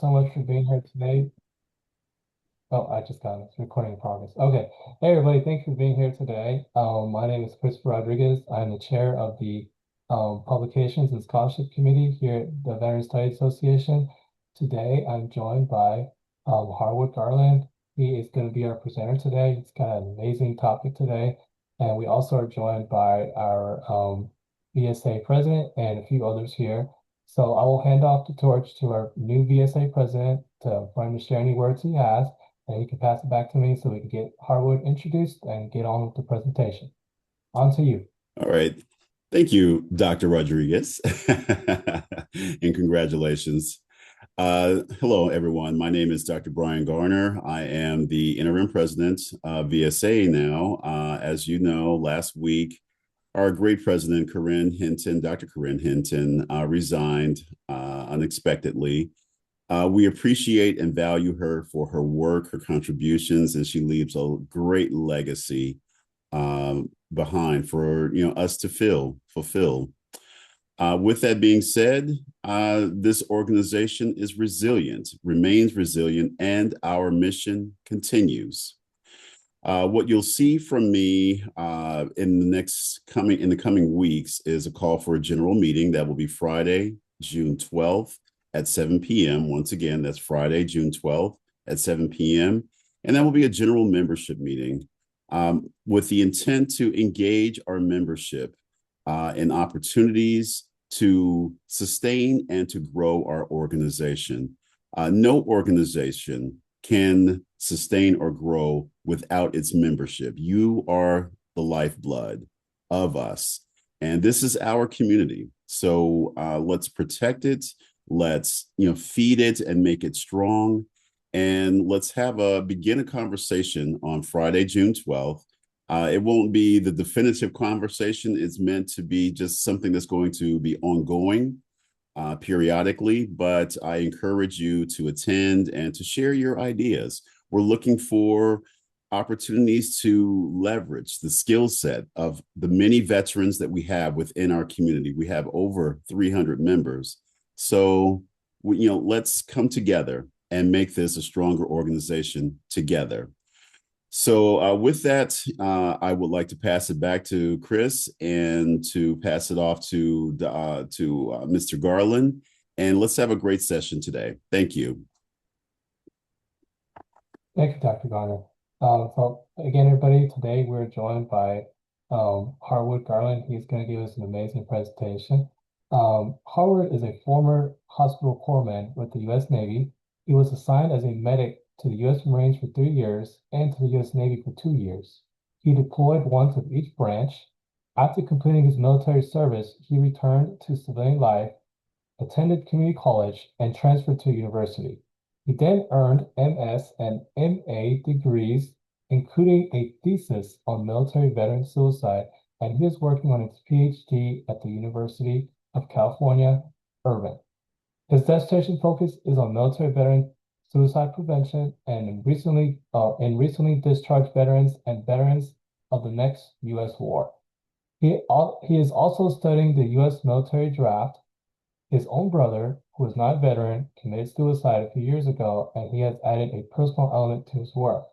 so much for being here today. Oh, I just got it. It's recording in progress. Okay. Hey, everybody. Thank you for being here today. My name is Christopher Rodriguez. I'm the chair of the Publications and Scholarship Committee here at the Veteran Studies Association. Today, I'm joined by Harwood Garland. He is going to be our presenter today. He's got an amazing topic today. And we also are joined by our VSA president and a few others here. So I will hand off the torch to our new VSA president for him to share any words he has, and you can pass it back to me so we can get Harwood introduced and get on with the presentation. On to you. All right. Thank you, Dr. Rodriguez, and congratulations. Hello, everyone. My name is Dr. Brian Garner. I am the interim president of VSA now. As you know, last week, our great president, Dr. Corinne Hinton, resigned unexpectedly. We appreciate and value her for her work, her contributions, and she leaves a great legacy behind for us to fulfill. With that being said, this organization is resilient, remains resilient, and our mission continues. What you'll see from me in the coming weeks is a call for a general meeting that will be Friday, June 12th at 7 p.m. Once again, that's Friday, June 12th at 7 p.m. And that will be a general membership meeting with the intent to engage our membership in opportunities to sustain and to grow our organization. No organization can sustain or grow without its membership. You are the lifeblood of us, and this is our community. So let's protect it. Let's feed it and make it strong, and let's begin a conversation on Friday, June 12th. It won't be the definitive conversation. It's meant to be just something that's going to be ongoing periodically, but I encourage you to attend and to share your ideas. We're looking for opportunities to leverage the skill set of the many veterans that we have within our community. We have over 300 members. So, let's come together and make this a stronger organization together. So with that, I would like to pass it back to Chris and to pass it off to Mr. Garland. And let's have a great session today. Thank you. Thank you, Dr. Garner. So again, everybody, today we're joined by Harwood Garland. He's going to give us an amazing presentation. Harwood is a former hospital corpsman with the U.S. Navy. He was assigned as a medic to the U.S. Marines for 3 years and to the U.S. Navy for 2 years. He deployed once of each branch. After completing his military service, he returned to civilian life, attended community college, and transferred to university. He then earned MS and MA degrees, including a thesis on military veteran suicide, and he is working on his PhD at the University of California, Irvine. His dissertation focus is on military veteran suicide prevention and recently discharged veterans and veterans of the next U.S. war. He is also studying the U.S. military draft. His own brother, who is not a veteran, committed suicide a few years ago, and he has added a personal element to his work.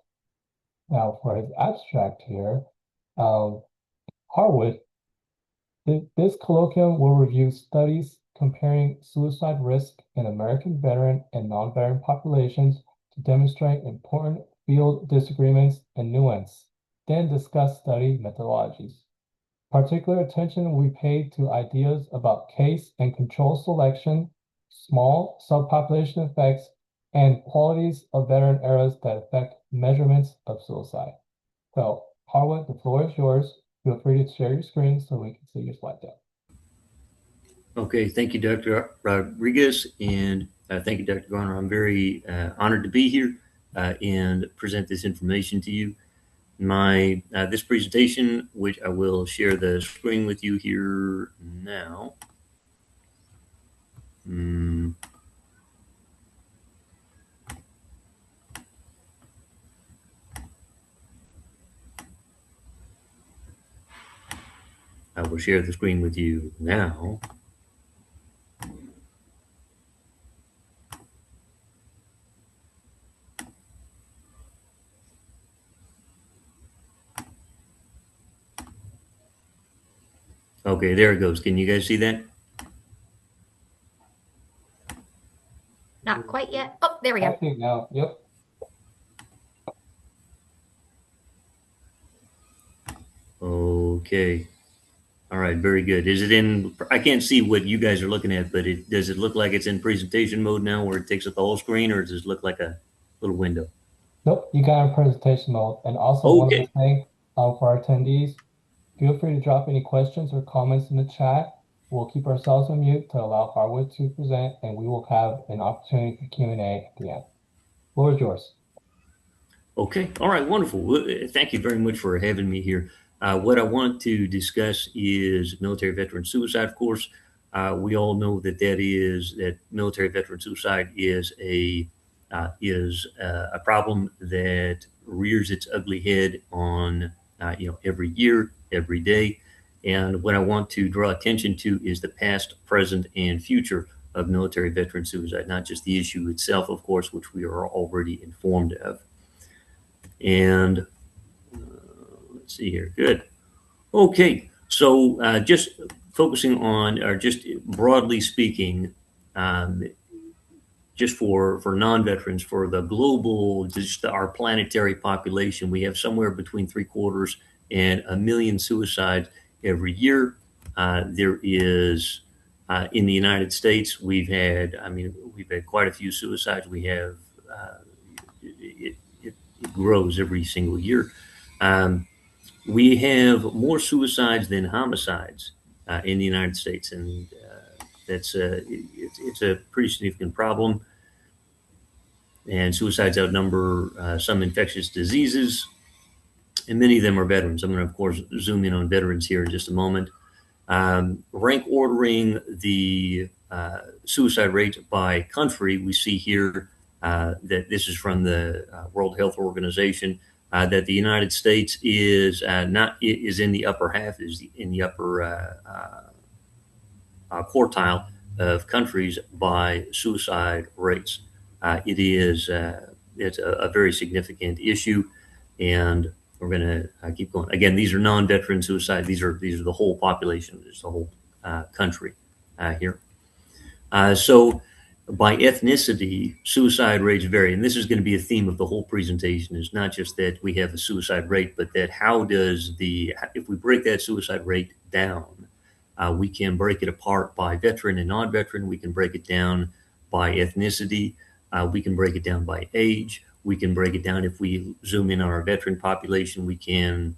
Now, for his abstract here, Harwood, this colloquium will review studies comparing suicide risk in American veteran and non-veteran populations to demonstrate important field disagreements and nuance, then discuss study methodologies. Particular attention will be paid to ideas about case and control selection, small subpopulation effects, and qualities of veteran eras that affect measurements of suicide. So, Harwood, the floor is yours. Feel free to share your screen so we can see your slide deck. Okay, thank you, Dr. Rodriguez, and thank you, Dr. Garner. I'm very honored to be here and present this information to you. This presentation, which I will share the screen with you here now. I will share the screen with you now. Okay, there it goes. Can you guys see that? Not quite yet. Oh, there we go. I think now, yep. Okay. All right, very good. Is it in, I can't see what you guys are looking at, but does it look like it's in presentation mode now where it takes up the whole screen, or does it look like a little window? Nope, you got a presentation mode. And also one Okay. other thing, for our attendees, feel free to drop any questions or comments in the chat. We'll keep ourselves on mute to allow Harwood to present, and we will have an opportunity for Q&A at the end. Floor is yours. Okay. All right. Wonderful. Well, thank you very much for having me here. What I want to discuss is military veteran suicide. Of course, we all know that military veteran suicide is a problem that rears its ugly head on every year, every day. And what I want to draw attention to is the past, present, and future of military veteran suicide, not just the issue itself, of course, which we are already informed of. And let's see here. Good. Okay. So just focusing on, or just broadly speaking, just for non-veterans, for the global, just our planetary population, we have somewhere between 3/4 and 1 million suicides every year. There is, in the United States, we've had quite a few suicides. We have, it grows every single year. We have more suicides than homicides in the United States, and it's a pretty significant problem. And suicides outnumber some infectious diseases, and many of them are veterans. I'm going to, of course, zoom in on veterans here in just a moment. Rank ordering the suicide rate by country, we see here that this is from the World Health Organization, that the United States is in the upper half, is in the upper quartile of countries by suicide rates. It's a very significant issue, and we're going to keep going. Again, these are non-veteran suicide. These are the whole population. There's the whole country here. So by ethnicity, suicide rates vary, and this is going to be a theme of the whole presentation. Is not just that we have a suicide rate, but that if we break that suicide rate down, we can break it apart by veteran and non-veteran. We can break it down by ethnicity. We can break it down by age. We can break it down, if we zoom in on our veteran population, we can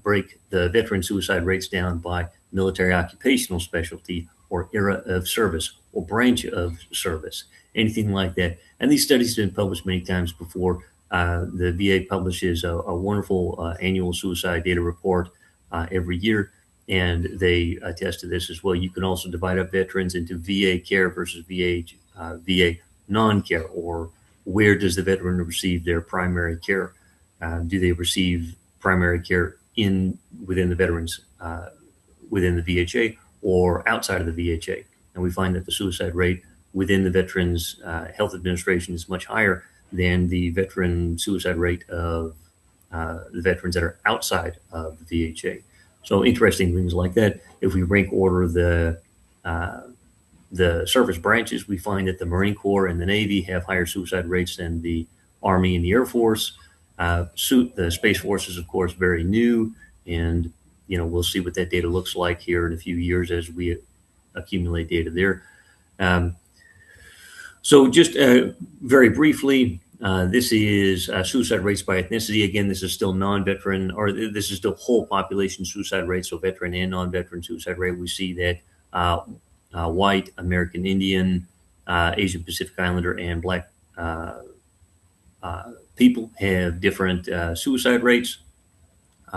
break the veteran suicide rates down by military occupational specialty or era of service or branch of service, anything like that. And these studies have been published many times before. The VA publishes a wonderful annual suicide data report every year, and they attest to this as well. You can also divide up veterans into VA care versus VA non-care, or where does the veteran receive their primary care? Do they receive primary care within the veterans, within the VHA, or outside of the VHA? And we find that the suicide rate within the Veterans Health Administration is much higher than the veteran suicide rate of the veterans that are outside of the VHA. So interesting things like that. If we rank order the service branches, we find that the Marine Corps and the Navy have higher suicide rates than the Army and the Air Force. The Space Force is, of course, very new, and we'll see what that data looks like here in a few years as we accumulate data there. So just very briefly, this is suicide rates by ethnicity. Again, this is still non-veteran, or this is still whole population suicide rate, so veteran and non-veteran suicide rate. We see that white, American Indian, Asian Pacific Islander, and Black people have different suicide rates.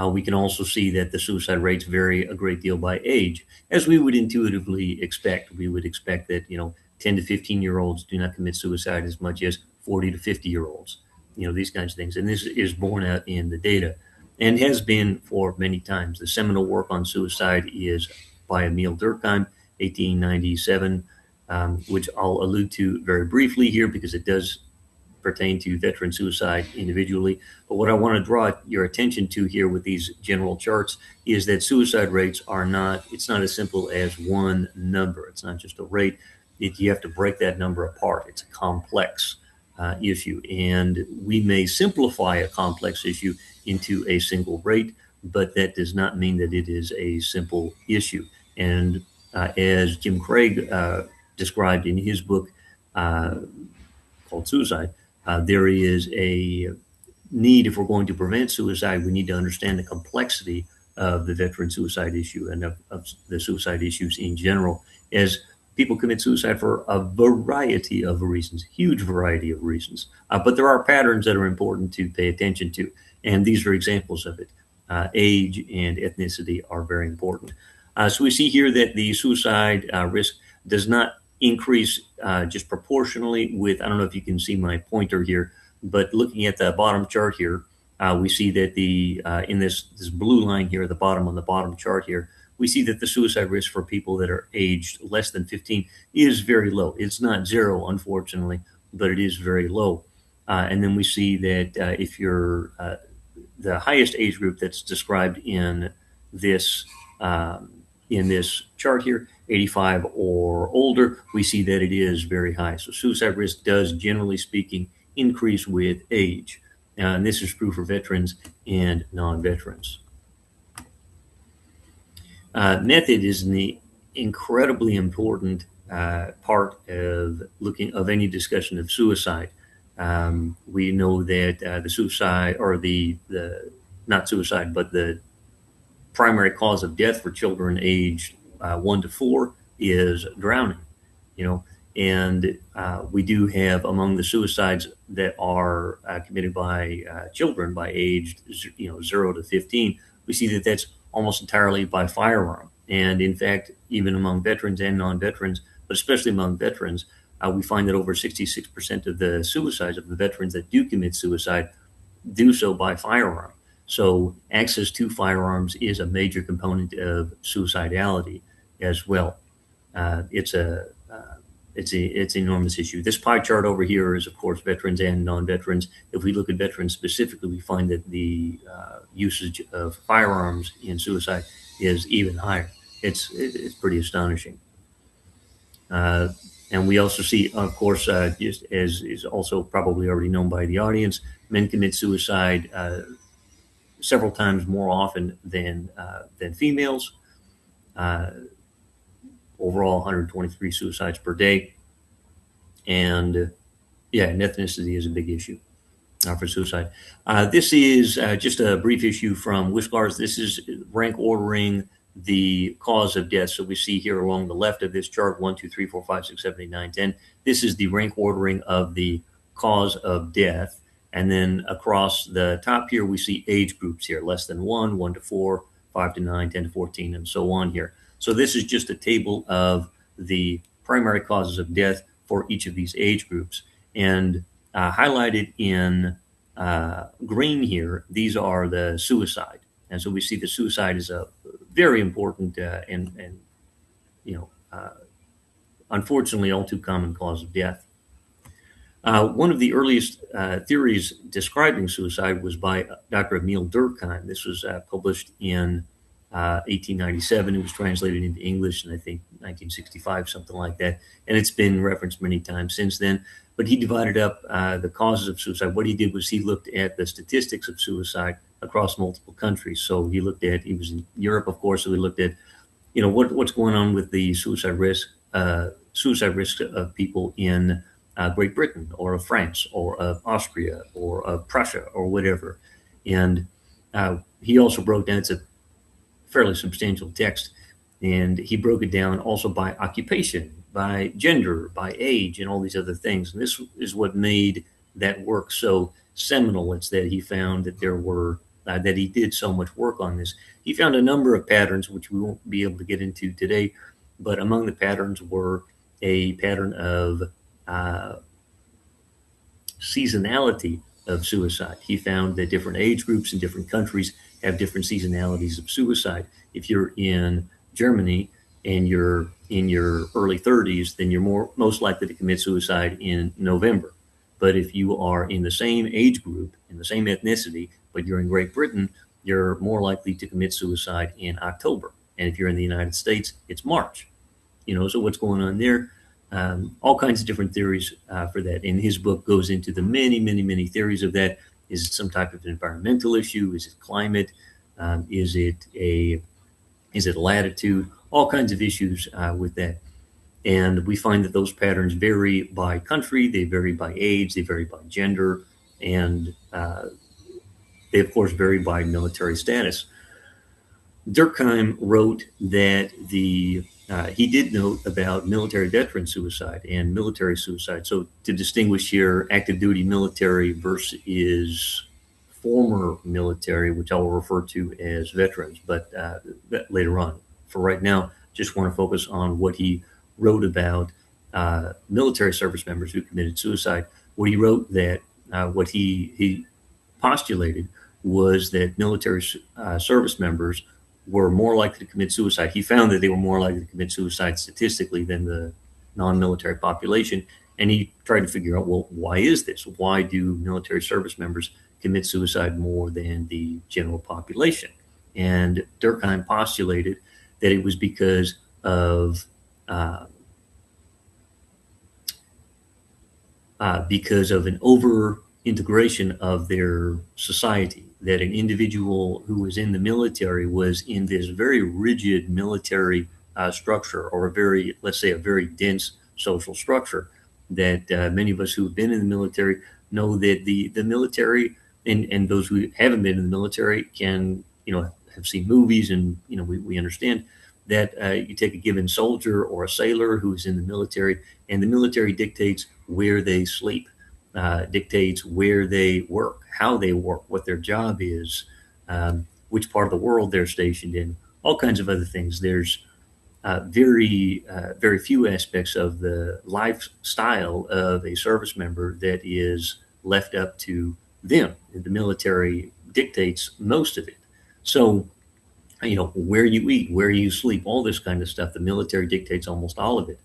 We can also see that the suicide rates vary a great deal by age, as we would intuitively expect. We would expect that 10 to 15-year-olds do not commit suicide as much as 40 to 50-year-olds. These kinds of things, and this is borne out in the data, and has been for many times. The seminal work on suicide is by Emil Durkheim, 1897, which I'll allude to very briefly here because it does pertain to veteran suicide individually. But what I want to draw your attention to here with these general charts is that suicide rates it's not as simple as one number. It's not just a rate. You have to break that number apart. It's a complex issue. And we may simplify a complex issue into a single rate, but that does not mean that it is a simple issue. And as Jim Craig described in his book called Suicide, there is a need, if we're going to prevent suicide, we need to understand the complexity of the veteran suicide issue and of the suicide issues in general, as people commit suicide for a variety of reasons, huge variety of reasons. But there are patterns that are important to pay attention to, and these are examples of it. Age and ethnicity are very important. So we see here that the suicide risk does not increase just proportionally with, I don't know if you can see my pointer here, but looking at the bottom chart here, we see that in this blue line here at the bottom on the bottom chart here, we see that the suicide risk for people that are aged less than 15 is very low. It's not zero, unfortunately, but it is very low. And then we see that if you're the highest age group that's described in this chart here, 85 or older, we see that it is very high. So suicide risk does, generally speaking, increase with age. And this is true for veterans and non-veterans. Method is the incredibly important part of any discussion of suicide. We know that the suicide, or the not suicide, but the primary cause of death for children aged 1 to 4 is drowning. And we do have, among the suicides that are committed by children by age 0 to 15, we see that that's almost entirely by firearm. And in fact, even among veterans and non-veterans, but especially among veterans, we find that over 66% of the suicides of the veterans that do commit suicide do so by firearm. So access to firearms is a major component of suicidality as well. It's an enormous issue. This pie chart over here is, of course, veterans and non-veterans. If we look at veterans specifically, we find that the usage of firearms in suicide is even higher. It's pretty astonishing. And we also see, of course, just as is also probably already known by the audience, men commit suicide several times more often than females. Overall, 123 suicides per day. And and ethnicity is a big issue for suicide. This is just a brief issue from WISCARS. This is rank ordering the cause of death. So we see here along the left of this chart, 1, 2, 3, 4, 5, 6, 7, 8, 9, 10. This is the rank ordering of the cause of death. And then across the top here, we see age groups here, less than 1, 1 to 4, 5 to 9, 10 to 14, and so on here. So this is just a table of the primary causes of death for each of these age groups. And highlighted in green here, these are the suicide. And so we see the suicide is a very important and unfortunately all too common cause of death. One of the earliest theories describing suicide was by Dr. Emil Durkheim. This was published in 1897. It was translated into English in, I think, 1965, something like that. And it's been referenced many times since then. But he divided up the causes of suicide. What he did was he looked at the statistics of suicide across multiple countries. So he was in Europe, of course, so he looked at, what's going on with the suicide risk of people in Great Britain or of France or of Austria or of Prussia or whatever. And he also broke down, it's a fairly substantial text, and he broke it down also by occupation, by gender, by age, and all these other things. And this is what made that work so seminal. It's that he found that that he did so much work on this. He found a number of patterns, which we won't be able to get into today, but among the patterns were a pattern of seasonality of suicide. He found that different age groups in different countries have different seasonalities of suicide. If you're in Germany and you're in your early 30s, then you're most likely to commit suicide in November. But if you are in the same age group, in the same ethnicity, but you're in Great Britain, you're more likely to commit suicide in October. And if you're in the United States, it's March. So what's going on there? All kinds of different theories for that. And his book goes into the many, many, many theories of that. Is it some type of environmental issue? Is it climate? Is it latitude? All kinds of issues with that. And we find that those patterns vary by country, they vary by age, they vary by gender, and they, of course, vary by military status. Durkheim wrote that he did note about military veteran suicide and military suicide. So to distinguish here, active duty military versus former military, which I will refer to as veterans, but later on. For right now, just want to focus on what he wrote about military service members who committed suicide. What he wrote that what he postulated was that military service members were more likely to commit suicide. He found that they were more likely to commit suicide statistically than the non-military population. And he tried to figure out, well, why is this? Why do military service members commit suicide more than the general population? And Durkheim postulated that it was because of an over-integration of their society, that an individual who was in the military was in this very rigid military structure, or let's say a very dense social structure, that many of us who have been in the military know that the military, and those who haven't been in the military can, have seen movies, and, we understand that you take a given soldier or a sailor who's in the military, and the military dictates where they sleep, dictates where they work, how they work, what their job is, which part of the world they're stationed in, all kinds of other things. There's very few aspects of the lifestyle of a service member that is left up to them. The military dictates most of it. So, where you eat, where you sleep, all this kind of stuff, the military dictates almost all of it.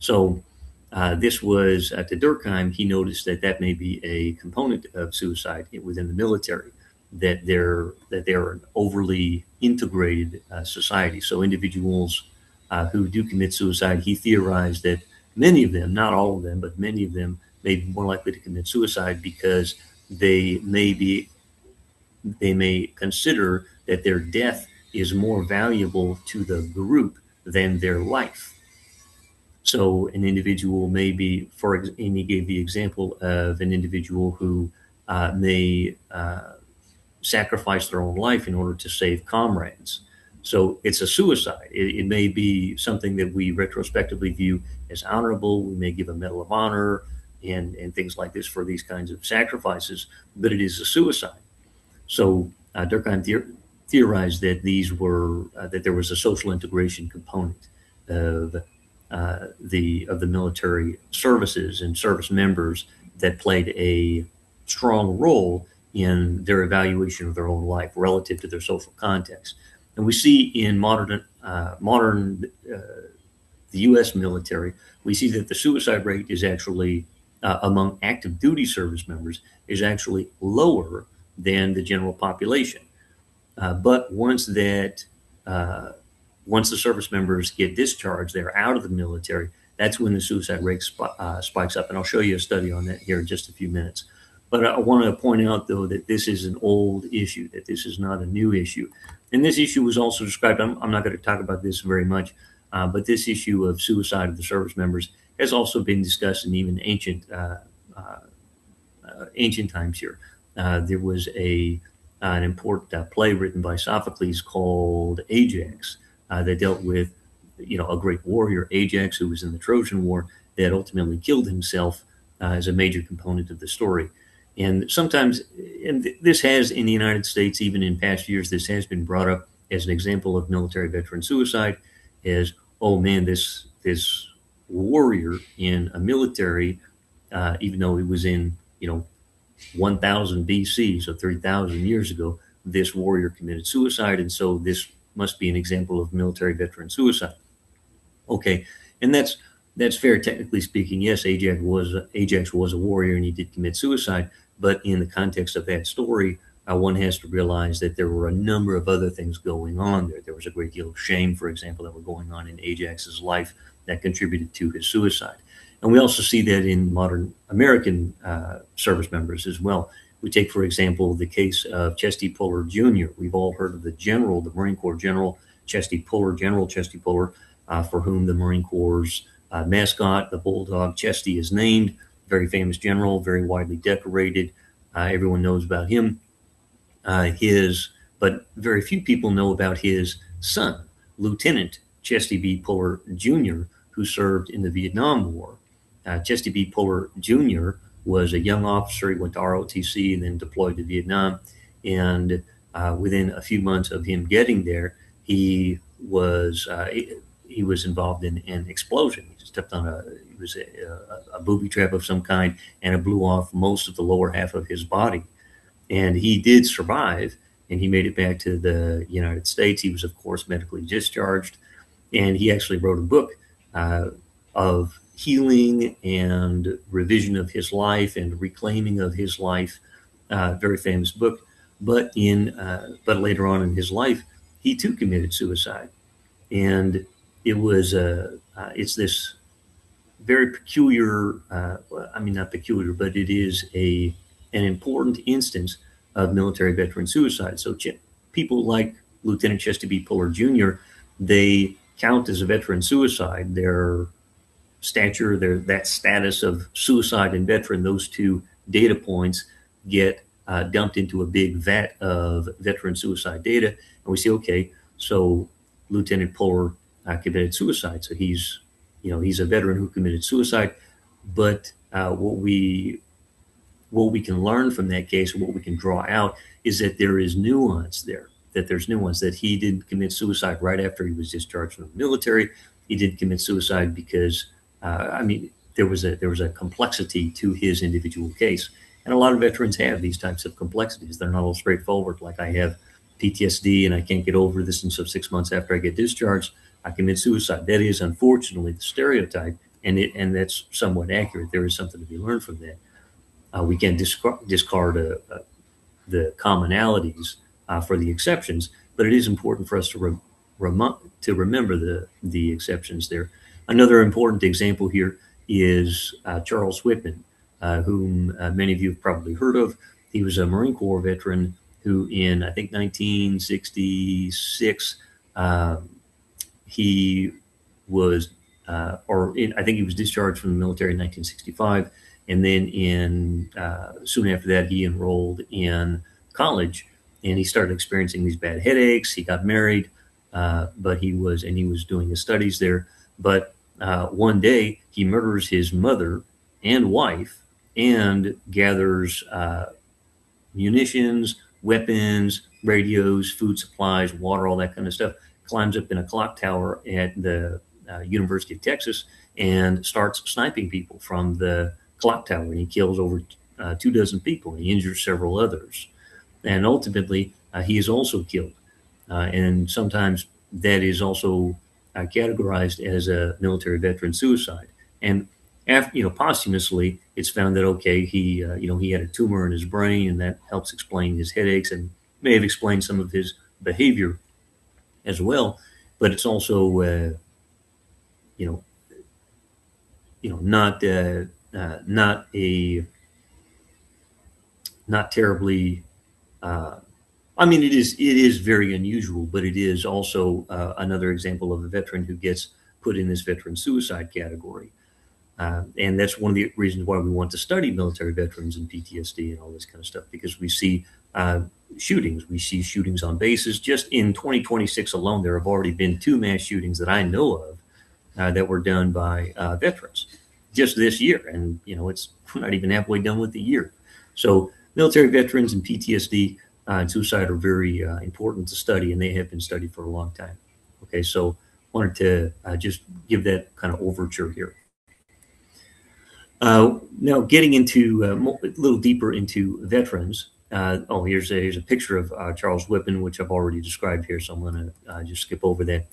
So this was, to Durkheim, he noticed that may be a component of suicide within the military, that they're an overly integrated society. So individuals who do commit suicide, he theorized that many of them, not all of them, but many of them may be more likely to commit suicide because they may consider that their death is more valuable to the group than their life. So an individual may be, and he gave the example of an individual who may sacrifice their own life in order to save comrades. So it's a suicide. It may be something that we retrospectively view as honorable. We may give a Medal of Honor and things like this for these kinds of sacrifices, but it is a suicide. So Durkheim theorized that that there was a social integration component of the military services and service members that played a strong role in their evaluation of their own life relative to their social context. And we see in modern the U.S. military, we see that the suicide rate is actually among active duty service members is actually lower than the general population. But once the service members get discharged, they're out of the military, that's when the suicide rate spikes up. And I'll show you a study on that here in just a few minutes. But I want to point out, though, that this is an old issue, that this is not a new issue. And this issue was also described, I'm not going to talk about this very much, but this issue of suicide of the service members has also been discussed in even ancient times here. There was an important play written by Sophocles called Ajax that dealt with, a great warrior, Ajax, who was in the Trojan War, that ultimately killed himself as a major component of the story. And sometimes, and this has in the United States, even in past years, this has been brought up as an example of military veteran suicide, as, oh man, this warrior in a military, even though he was in, 1000 BC, so 3,000 years ago, this warrior committed suicide, and so this must be an example of military veteran suicide. Okay, and that's That's fair, technically speaking. Yes, Ajax was a warrior and he did commit suicide. But in the context of that story, one has to realize that there were a number of other things going on there. There was a great deal of shame, for example, that were going on in Ajax's life that contributed to his suicide. And we also see that in modern American service members as well. We take, for example, the case of Chesty Puller Jr. We've all heard of the general, the Marine Corps General Chesty Puller, General Chesty Puller, for whom the Marine Corps' mascot, the bulldog Chesty, is named. Very famous general, very widely decorated. Everyone knows about him. But very few people know about his son, Lieutenant Chesty B. Puller Jr., who served in the Vietnam War. Chesty B. Puller Jr. was a young officer. He went to ROTC and then deployed to Vietnam. And within a few months of him getting there, he was involved in an explosion. He stepped on a booby trap of some kind, and it blew off most of the lower half of his body. And he did survive, and he made it back to the United States. He was, of course, medically discharged, and he actually wrote a book of healing and revision of his life and reclaiming of his life. Very famous book. But later on in his life, he too committed suicide, and it's this very peculiar. Not peculiar, but it is an important instance of military veteran suicide. So people like Lieutenant Chesty B. Puller Jr., they count as a veteran suicide. Their stature, that status of suicide and veteran, those two data points get dumped into a big vat of veteran suicide data. And we say, okay, so Lieutenant Puller committed suicide. So he's a veteran who committed suicide. But what we can learn from that case, and what we can draw out, is that there is nuance there. That he didn't commit suicide right after he was discharged from the military. He did commit suicide because, there was a complexity to his individual case. And a lot of veterans have these types of complexities. They're not all straightforward. Like, I have PTSD and I can't get over this, and so 6 months after I get discharged, I commit suicide. That is unfortunately the stereotype, and that's somewhat accurate. There is something to be learned from that. We can't discard the commonalities for the exceptions, but it is important for us to remember the exceptions there. Another important example here is Charles Whitman, whom many of you have probably heard of. He was a Marine Corps veteran who, in I think 1966, he was, I think he was discharged from the military in 1965. And then soon after that, he enrolled in college, and he started experiencing these bad headaches. He got married, but he was doing his studies there. But one day he murders his mother and wife and gathers munitions, weapons, radios, food supplies, water, all that kind of stuff, climbs up in a clock tower at the University of Texas and starts sniping people from the clock tower. And he kills over 24 people, and he injures several others. And ultimately, he is also killed. And sometimes that is also categorized as a military veteran suicide. And after, posthumously, it's found that, okay, he had a tumor in his brain, and that helps explain his headaches and may have explained some of his behavior as well. But it's also, not terribly. It is very unusual, but it is also another example of a veteran who gets put in this veteran suicide category. And that's one of the reasons why we want to study military veterans and PTSD and all this kind of stuff, because we see shootings. We see shootings on bases. Just in 2026 alone, there have already been 2 mass shootings that I know of that were done by veterans just this year. And, we're not even halfway done with the year. So military veterans and PTSD and suicide are very important to study, and they have been studied for a long time. Okay, so wanted to just give that kind of overture here. Now, getting into a little deeper into veterans. Here's a picture of Charles Whitman, which I've already described here, so I'm going to just skip over that.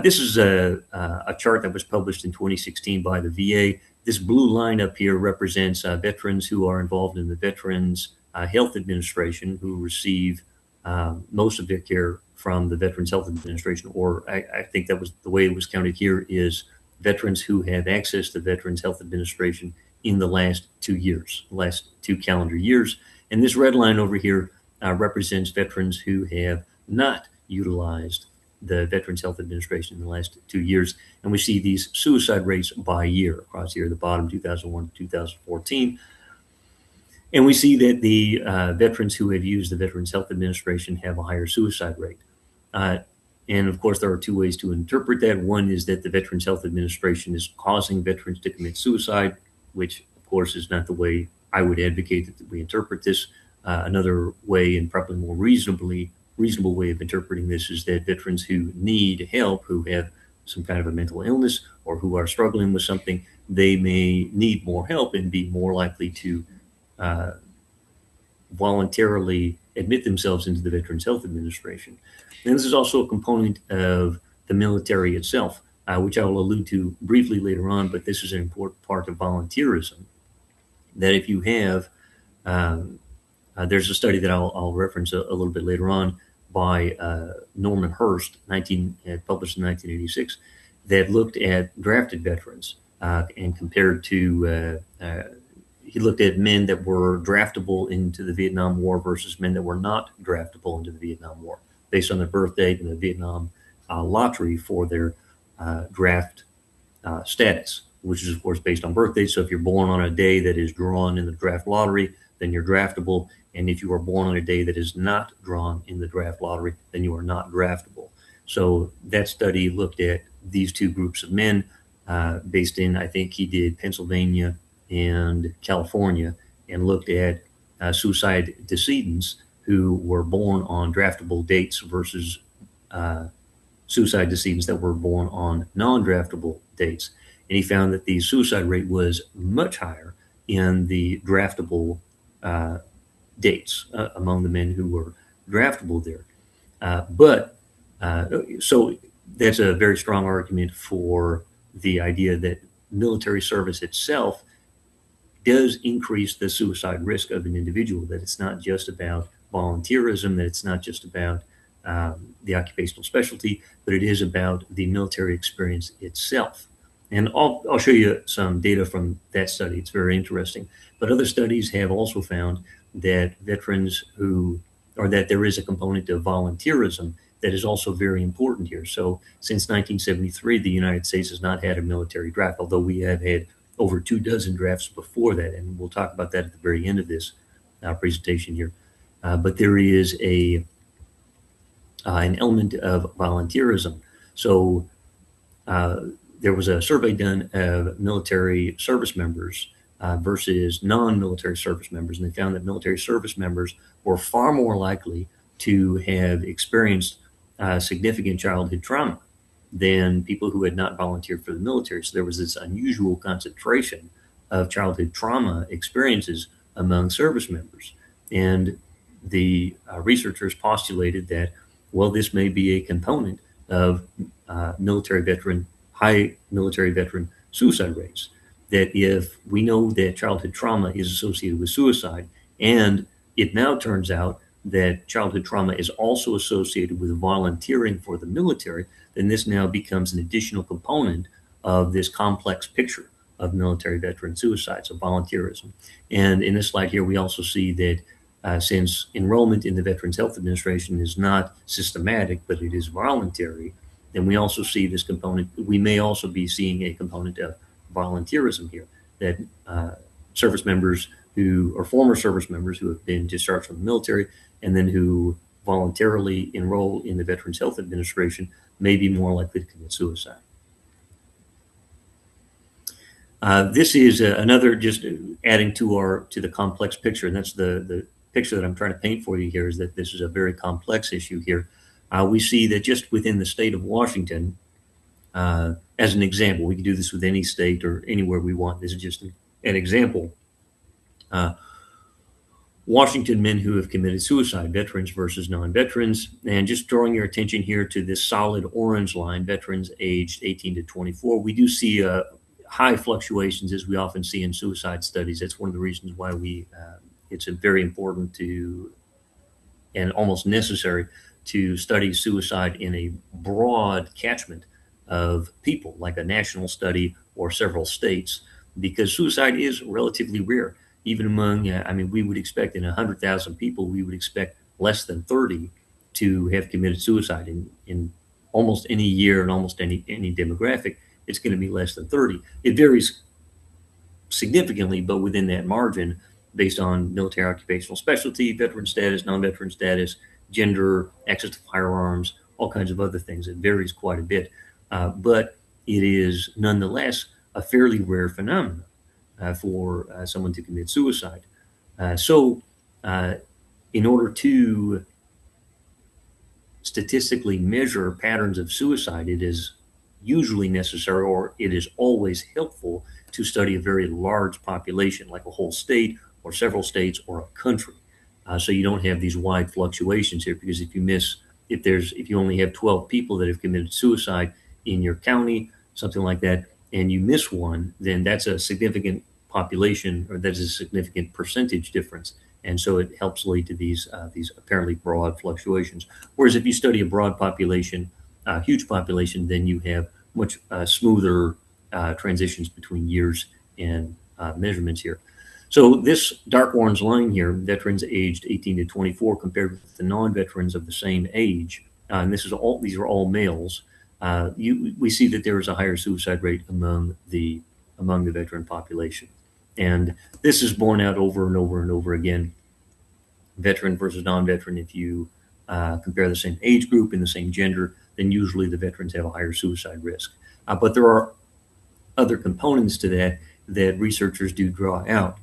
This is a chart that was published in 2016 by the VA. This blue line up here represents veterans who are involved in the Veterans Health Administration, who receive most of their care from the Veterans Health Administration, or I think that was the way it was counted here, is veterans who have access to Veterans Health Administration in the last 2 years, last 2 calendar years. And this red line over here represents veterans who have not utilized the Veterans Health Administration in the last 2 years. And we see these suicide rates by year across here at the bottom, 2001 to 2014. And we see that the veterans who have used the Veterans Health Administration have a higher suicide rate. And of course, there are 2 ways to interpret that. One is that the Veterans Health Administration is causing veterans to commit suicide, which of course is not the way I would advocate that we interpret this. Another way, and probably more reasonable way of interpreting this, is that veterans who need help, who have some kind of a mental illness or who are struggling with something, they may need more help and be more likely to voluntarily admit themselves into the Veterans Health Administration. And this is also a component of the military itself, which I will allude to briefly later on, but this is an important part of volunteerism, that if you have, there's a study that I'll reference a little bit later on by Norman Hurst, published in 1986, that looked at drafted veterans and compared to, he looked at men that were draftable into the Vietnam War versus men that were not draftable into the Vietnam War, based on their birth date and the Vietnam lottery for their draft status, which is of course based on birth date. So if you're born on a day that is drawn in the draft lottery, then you're draftable. And if you are born on a day that is not drawn in the draft lottery, then you are not draftable. So that study looked at these 2 groups of men based in, I think he did Pennsylvania and California, and looked at suicide decedents who were born on draftable dates versus suicide decedents that were born on non-draftable dates. And he found that the suicide rate was much higher in the draftable dates among the men who were draftable there. So that's a very strong argument for the idea that military service itself does increase the suicide risk of an individual, that it's not just about volunteerism, that it's not just about the occupational specialty, but it is about the military experience itself. And I'll show you some data from that study. It's very interesting. But other studies have also found that veterans that there is a component of volunteerism that is also very important here. So since 1973, the United States has not had a military draft, although we have had over 24 drafts before that. And we'll talk about that at the very end of this presentation here. But there is an element of volunteerism. So there was a survey done of military service members versus non-military service members, and they found that military service members were far more likely to have experienced significant childhood trauma than people who had not volunteered for the military. So there was this unusual concentration of childhood trauma experiences among service members. And the researchers postulated that, well, this may be a component of high military veteran suicide rates. That if we know that childhood trauma is associated with suicide, and it now turns out that childhood trauma is also associated with volunteering for the military, then this now becomes an additional component of this complex picture of military veteran suicide, so volunteerism. And in this slide here, we also see that since enrollment in the Veterans Health Administration is not systematic, but it is voluntary, then we also see this component. We may also be seeing a component of volunteerism here, that service members or former service members who have been discharged from the military and then who voluntarily enroll in the Veterans Health Administration may be more likely to commit suicide. This is another, just adding to the complex picture, and that's the picture that I'm trying to paint for you here, is that this is a very complex issue here. We see that just within the state of Washington, as an example, we can do this with any state or anywhere we want. This is just an example. Washington men who have committed suicide, veterans versus non-veterans. And just drawing your attention here to this solid orange line, veterans aged 18 to 24, we do see high fluctuations, as we often see in suicide studies. That's one of the reasons why it's very important to, and almost necessary, to study suicide in a broad catchment of people, like a national study or several states, because suicide is relatively rare. Even among, we would expect in 100,000 people, we would expect less than 30 to have committed suicide. In almost any year and almost any demographic, it's going to be less than 30. It varies significantly, but within that margin, based on military occupational specialty, veteran status, non-veteran status, gender, access to firearms, all kinds of other things. It varies quite a bit, but it is nonetheless a fairly rare phenomenon for someone to commit suicide. So in order to statistically measure patterns of suicide, it is usually necessary, or it is always helpful, to study a very large population, like a whole state or several states or a country. So you don't have these wide fluctuations here, because if you only have 12 people that have committed suicide in your county, something like that, and you miss one, then that's a significant population, or that's a significant percentage difference. And so it helps lead to these apparently broad fluctuations. Whereas if you study a broad population, a huge population, then you have much smoother transitions between years and measurements here. So this dark orange line here, veterans aged 18 to 24 compared with the non-veterans of the same age, and these are all males, we see that there is a higher suicide rate among the veteran population. And this is borne out over and over and over again, veteran versus non-veteran. If you compare the same age group and the same gender, then usually the veterans have a higher suicide risk. But there are other components to that researchers do draw out.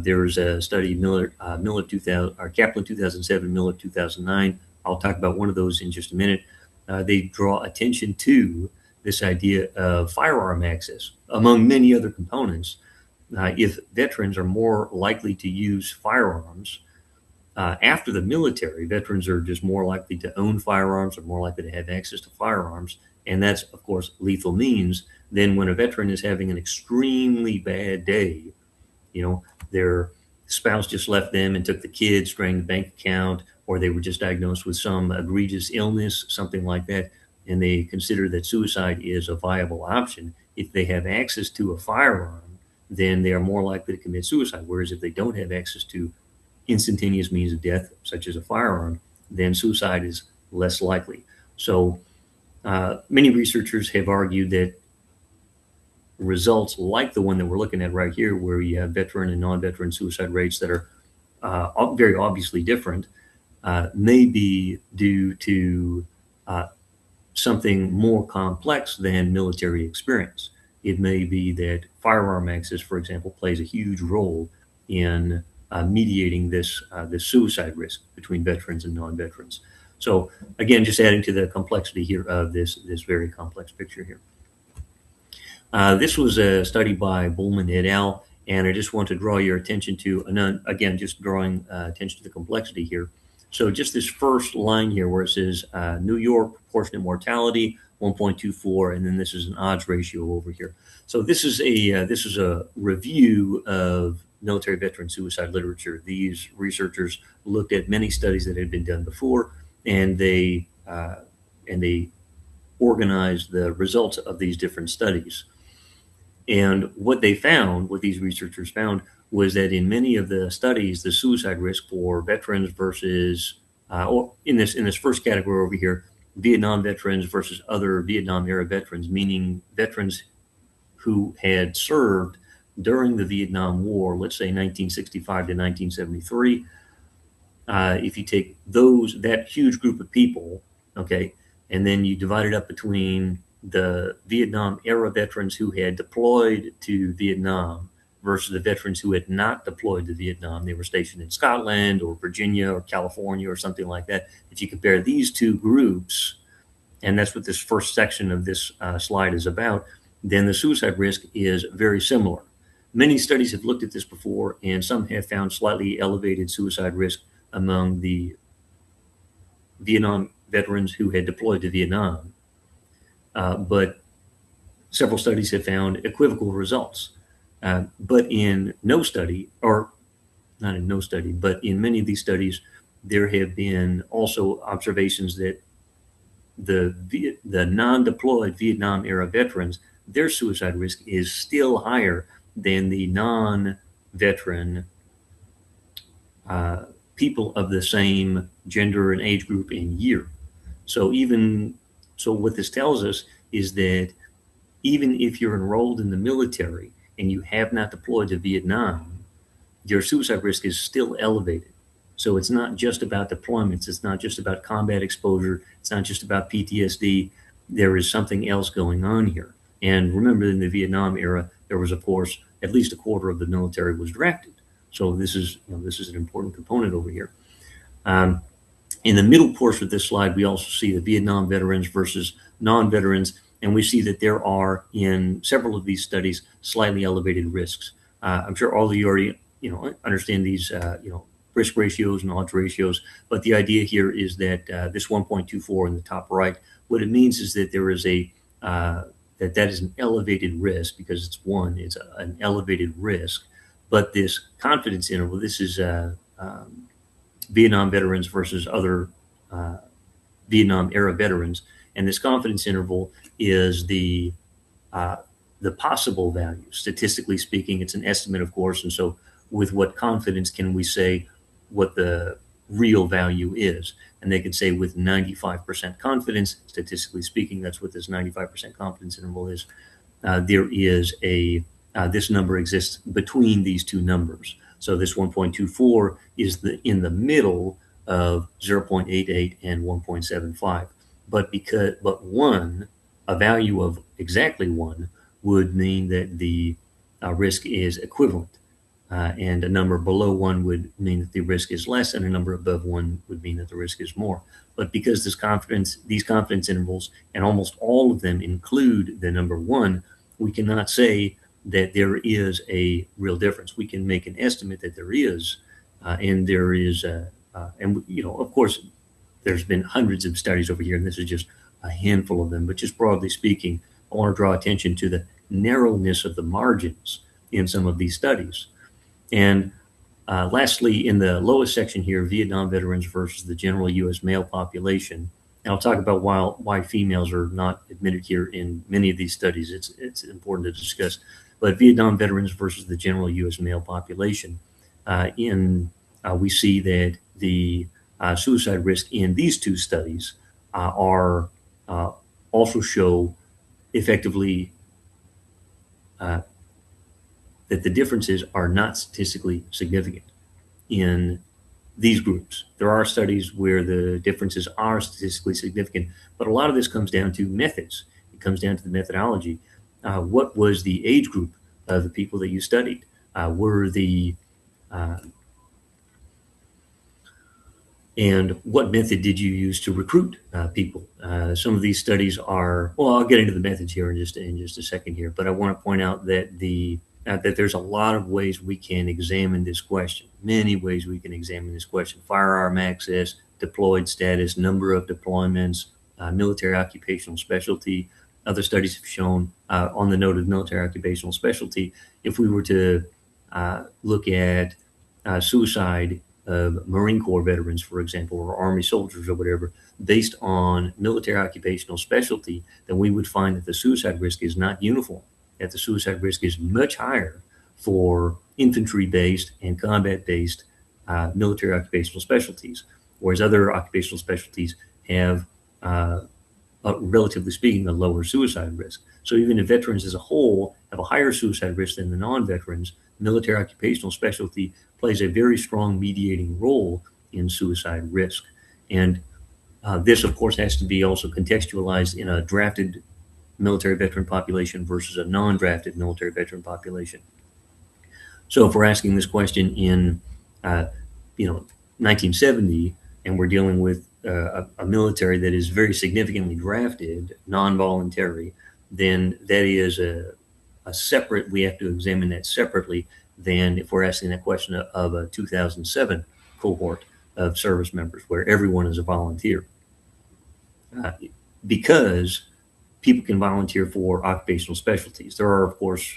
There's a study, Kaplan 2007, Miller 2009. I'll talk about one of those in just a minute. They draw attention to this idea of firearm access, among many other components. If veterans are more likely to use firearms after the military, veterans are just more likely to own firearms, or more likely to have access to firearms. And that's, of course, lethal means. Then when a veteran is having an extremely bad day, their spouse just left them and took the kids, drained the bank account, or they were just diagnosed with some egregious illness, something like that, and they consider that suicide is a viable option. If they have access to a firearm, then they are more likely to commit suicide. Whereas if they don't have access to instantaneous means of death, such as a firearm, then suicide is less likely. So many researchers have argued that results like the one that we're looking at right here, where you have veteran and non-veteran suicide rates that are very obviously different, may be due to something more complex than military experience. It may be that firearm access, for example, plays a huge role in mediating this suicide risk between veterans and non-veterans. So again, just adding to the complexity here of this very complex picture here. This was a study by Bullman et al., and I just want to draw your attention to, again, just drawing attention to the complexity here. So just this first line here where it says New York proportionate mortality 1.24, and then this is an odds ratio over here. So this is a review of military veteran suicide literature. These researchers looked at many studies that had been done before, and they organized the results of these different studies. And what these researchers found, was that in many of the studies, the suicide risk for veterans versus, or in this first category over here, Vietnam veterans versus other Vietnam era veterans, meaning veterans who had served during the Vietnam War, let's say 1965 to 1973. If you take that huge group of people, okay, and then you divide it up between the Vietnam era veterans who had deployed to Vietnam versus the veterans who had not deployed to Vietnam. They were stationed in Scotland or Virginia or California or something like that. If you compare these two groups, and that's what this first section of this slide is about, then the suicide risk is very similar. Many studies have looked at this before, and some have found slightly elevated suicide risk among the Vietnam veterans who had deployed to Vietnam. But several studies have found equivocal results. But in no study, or not in no study, but in many of these studies, there have been also observations that the non-deployed Vietnam era veterans, their suicide risk is still higher than the non-veteran people of the same gender and age group and year. So what this tells us is that even if you're enrolled in the military and you have not deployed to Vietnam, your suicide risk is still elevated. So it's not just about deployments. It's not just about combat exposure. It's not just about PTSD. There is something else going on here. And remember, in the Vietnam era, there was, of course, at least a quarter of the military was drafted. So this is an important component over here. In the middle portion of this slide, we also see the Vietnam veterans versus non-veterans, and we see that there are, in several of these studies, slightly elevated risks. I'm sure all of you already understand these risk ratios and odds ratios, but the idea here is that this 1.24 in the top right, what it means is that there is that is an elevated risk because it's an elevated risk, but this confidence interval, this is Vietnam veterans versus other Vietnam era veterans, and this confidence interval is the possible value. Statistically speaking, it's an estimate, of course, and so with what confidence can we say what the real value is? And they could say with 95% confidence, statistically speaking, that's what this 95% confidence interval is. There is this number exists between these two numbers. So this 1.24 is in the middle of 0.88 and 1.75. But a value of exactly 1 would mean that the risk is equivalent. And a number below 1 would mean that the risk is less, and a number above 1 would mean that the risk is more. But because these confidence intervals, and almost all of them include the number 1, we cannot say that there is a real difference. We can make an estimate that there is, and there is, of course, there's been hundreds of studies over here, and this is just a handful of them. But just broadly speaking, I want to draw attention to the narrowness of the margins in some of these studies. And lastly, in the lowest section here, Vietnam veterans versus the general U.S. male population. And I'll talk about why females are not admitted here in many of these studies. It's important to discuss. But Vietnam veterans versus the general U.S. male population. We see that the suicide risk in these two studies are also show effectively that the differences are not statistically significant in these groups. There are studies where the differences are statistically significant, but a lot of this comes down to methods. It comes down to the methodology. What was the age group of the people that you studied? And what method did you use to recruit people? Some of these studies are, well, I'll get into the methods here in just a second here, but I want to point out that that there's a lot of ways we can examine this question, many ways we can examine this question: firearm access, deployed status, number of deployments, military occupational specialty. Other studies have shown, on the note of military occupational specialty, if we were to look at suicide of Marine Corps veterans, for example, or Army soldiers or whatever, based on military occupational specialty, then we would find that the suicide risk is not uniform, that the suicide risk is much higher for infantry-based and combat-based military occupational specialties, whereas other occupational specialties have, relatively speaking, a lower suicide risk. So even if veterans as a whole have a higher suicide risk than the non-veterans, military occupational specialty plays a very strong mediating role in suicide risk. And this, of course, has to be also contextualized in a drafted military veteran population versus a non-drafted military veteran population. So if we're asking this question in 1970, and we're dealing with a military that is very significantly drafted, non-voluntary, then that is we have to examine that separately than if we're asking that question of a 2007 cohort of service members where everyone is a volunteer. Because people can volunteer for occupational specialties. There are, of course,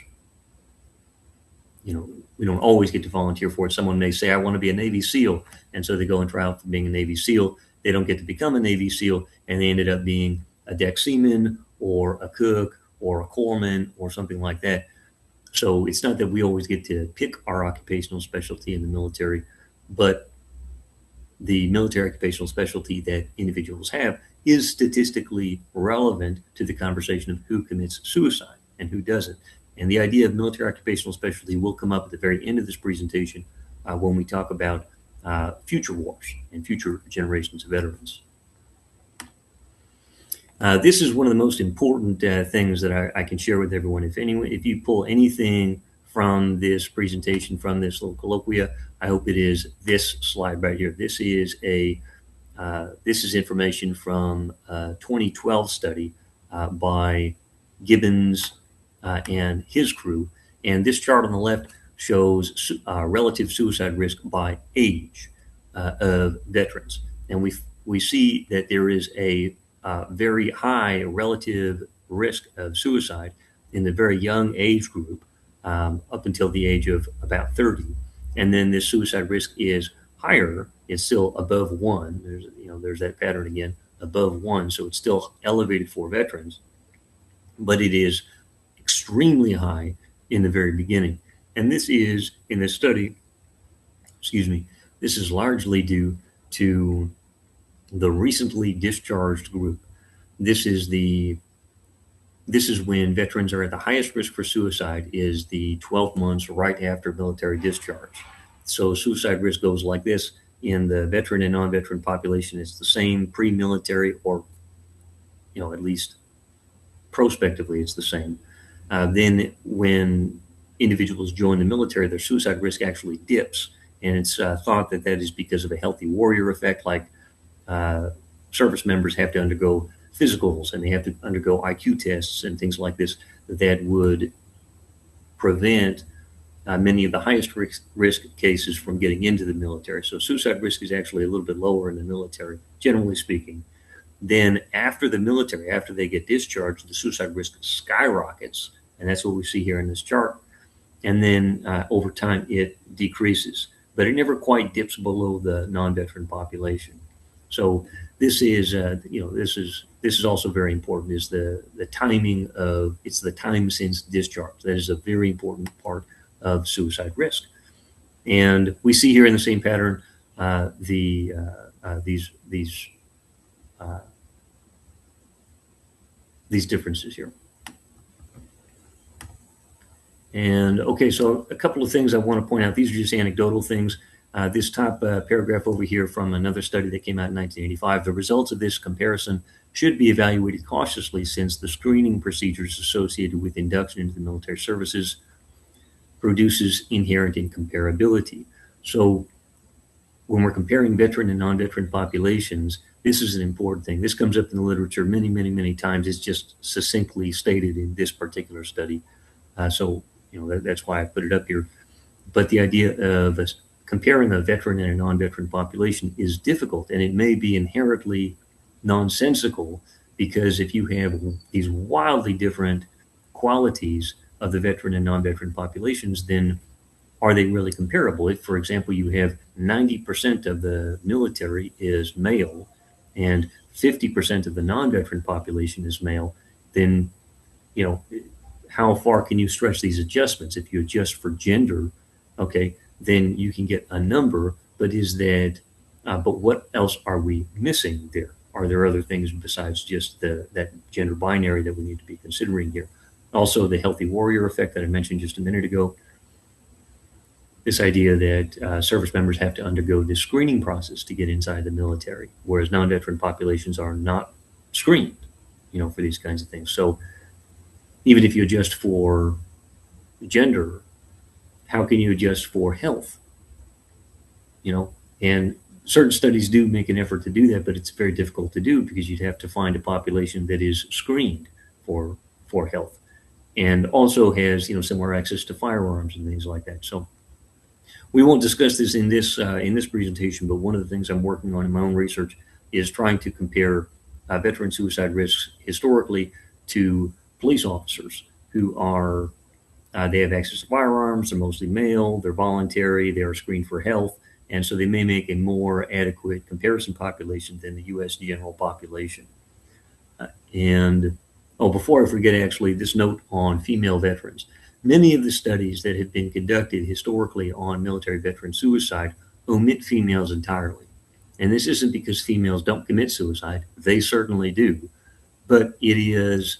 we don't always get to volunteer for it. Someone may say, I want to be a Navy SEAL. And so they go and try out for being a Navy SEAL. They don't get to become a Navy SEAL, and they ended up being a deck seaman or a cook or a corpsman or something like that. So it's not that we always get to pick our occupational specialty in the military, but the military occupational specialty that individuals have is statistically relevant to the conversation of who commits suicide and who doesn't. And the idea of military occupational specialty will come up at the very end of this presentation when we talk about future wars and future generations of veterans. This is one of the most important things that I can share with everyone. If you pull anything from this presentation, from this little colloquia, I hope it is this slide right here. This is information from a 2012 study by Gibbons and his crew. And this chart on the left shows relative suicide risk by age of veterans. And we see that there is a very high relative risk of suicide in the very young age group up until the age of about 30. And then this suicide risk is higher. It's still above 1. There's that pattern again, above 1. So it's still elevated for veterans, but it is extremely high in the very beginning. And this is, in this study, this is largely due to the recently discharged group. This is when veterans are at the highest risk for suicide, is the 12 months right after military discharge. So suicide risk goes like this. In the veteran and non-veteran population, it's the same pre-military, or at least prospectively it's the same. Then when individuals join the military, their suicide risk actually dips. And it's thought that is because of a healthy warrior effect, like service members have to undergo physicals and they have to undergo IQ tests and things like this that would prevent many of the highest risk cases from getting into the military. So suicide risk is actually a little bit lower in the military, generally speaking. Then after the military, after they get discharged, the suicide risk skyrockets. And that's what we see here in this chart. And then over time, it decreases, but it never quite dips below the non-veteran population. So this is, this is also very important, is the timing of, it's the time since discharge. That is a very important part of suicide risk. And we see here in the same pattern, these differences here. And okay, so a couple of things I want to point out. These are just anecdotal things. This top paragraph over here from another study that came out in 1985, the results of this comparison should be evaluated cautiously since the screening procedures associated with induction into the military services produces inherent incomparability. So when we're comparing veteran and non-veteran populations, this is an important thing. This comes up in the literature many, many, many times. It's just succinctly stated in this particular study. So that's why I put it up here. But the idea of comparing a veteran and a non-veteran population is difficult, and it may be inherently nonsensical, because if you have these wildly different qualities of the veteran and non-veteran populations, then are they really comparable? If, for example, you have 90% of the military is male and 50% of the non-veteran population is male, then, how far can you stretch these adjustments? If you adjust for gender, okay, then you can get a number, but but what else are we missing there? Are there other things besides just that gender binary that we need to be considering here? Also, the healthy warrior effect that I mentioned just a minute ago. This idea that service members have to undergo this screening process to get inside the military, whereas non-veteran populations are not screened, for these kinds of things. So even if you adjust for gender, how can you adjust for health? And certain studies do make an effort to do that, but it's very difficult to do because you'd have to find a population that is screened for health. and also has, similar access to firearms and things like that. So we won't discuss this in this presentation, but one of the things I'm working on in my own research is trying to compare veteran suicide risks historically to police officers who are they have access to firearms, they're mostly male, they're voluntary, they are screened for health, and so they may make a more adequate comparison population than the U.S. general population. And before I forget, actually, this note on female veterans. Many of the studies that have been conducted historically on military veteran suicide omit females entirely. And this isn't because females don't commit suicide, they certainly do, but it is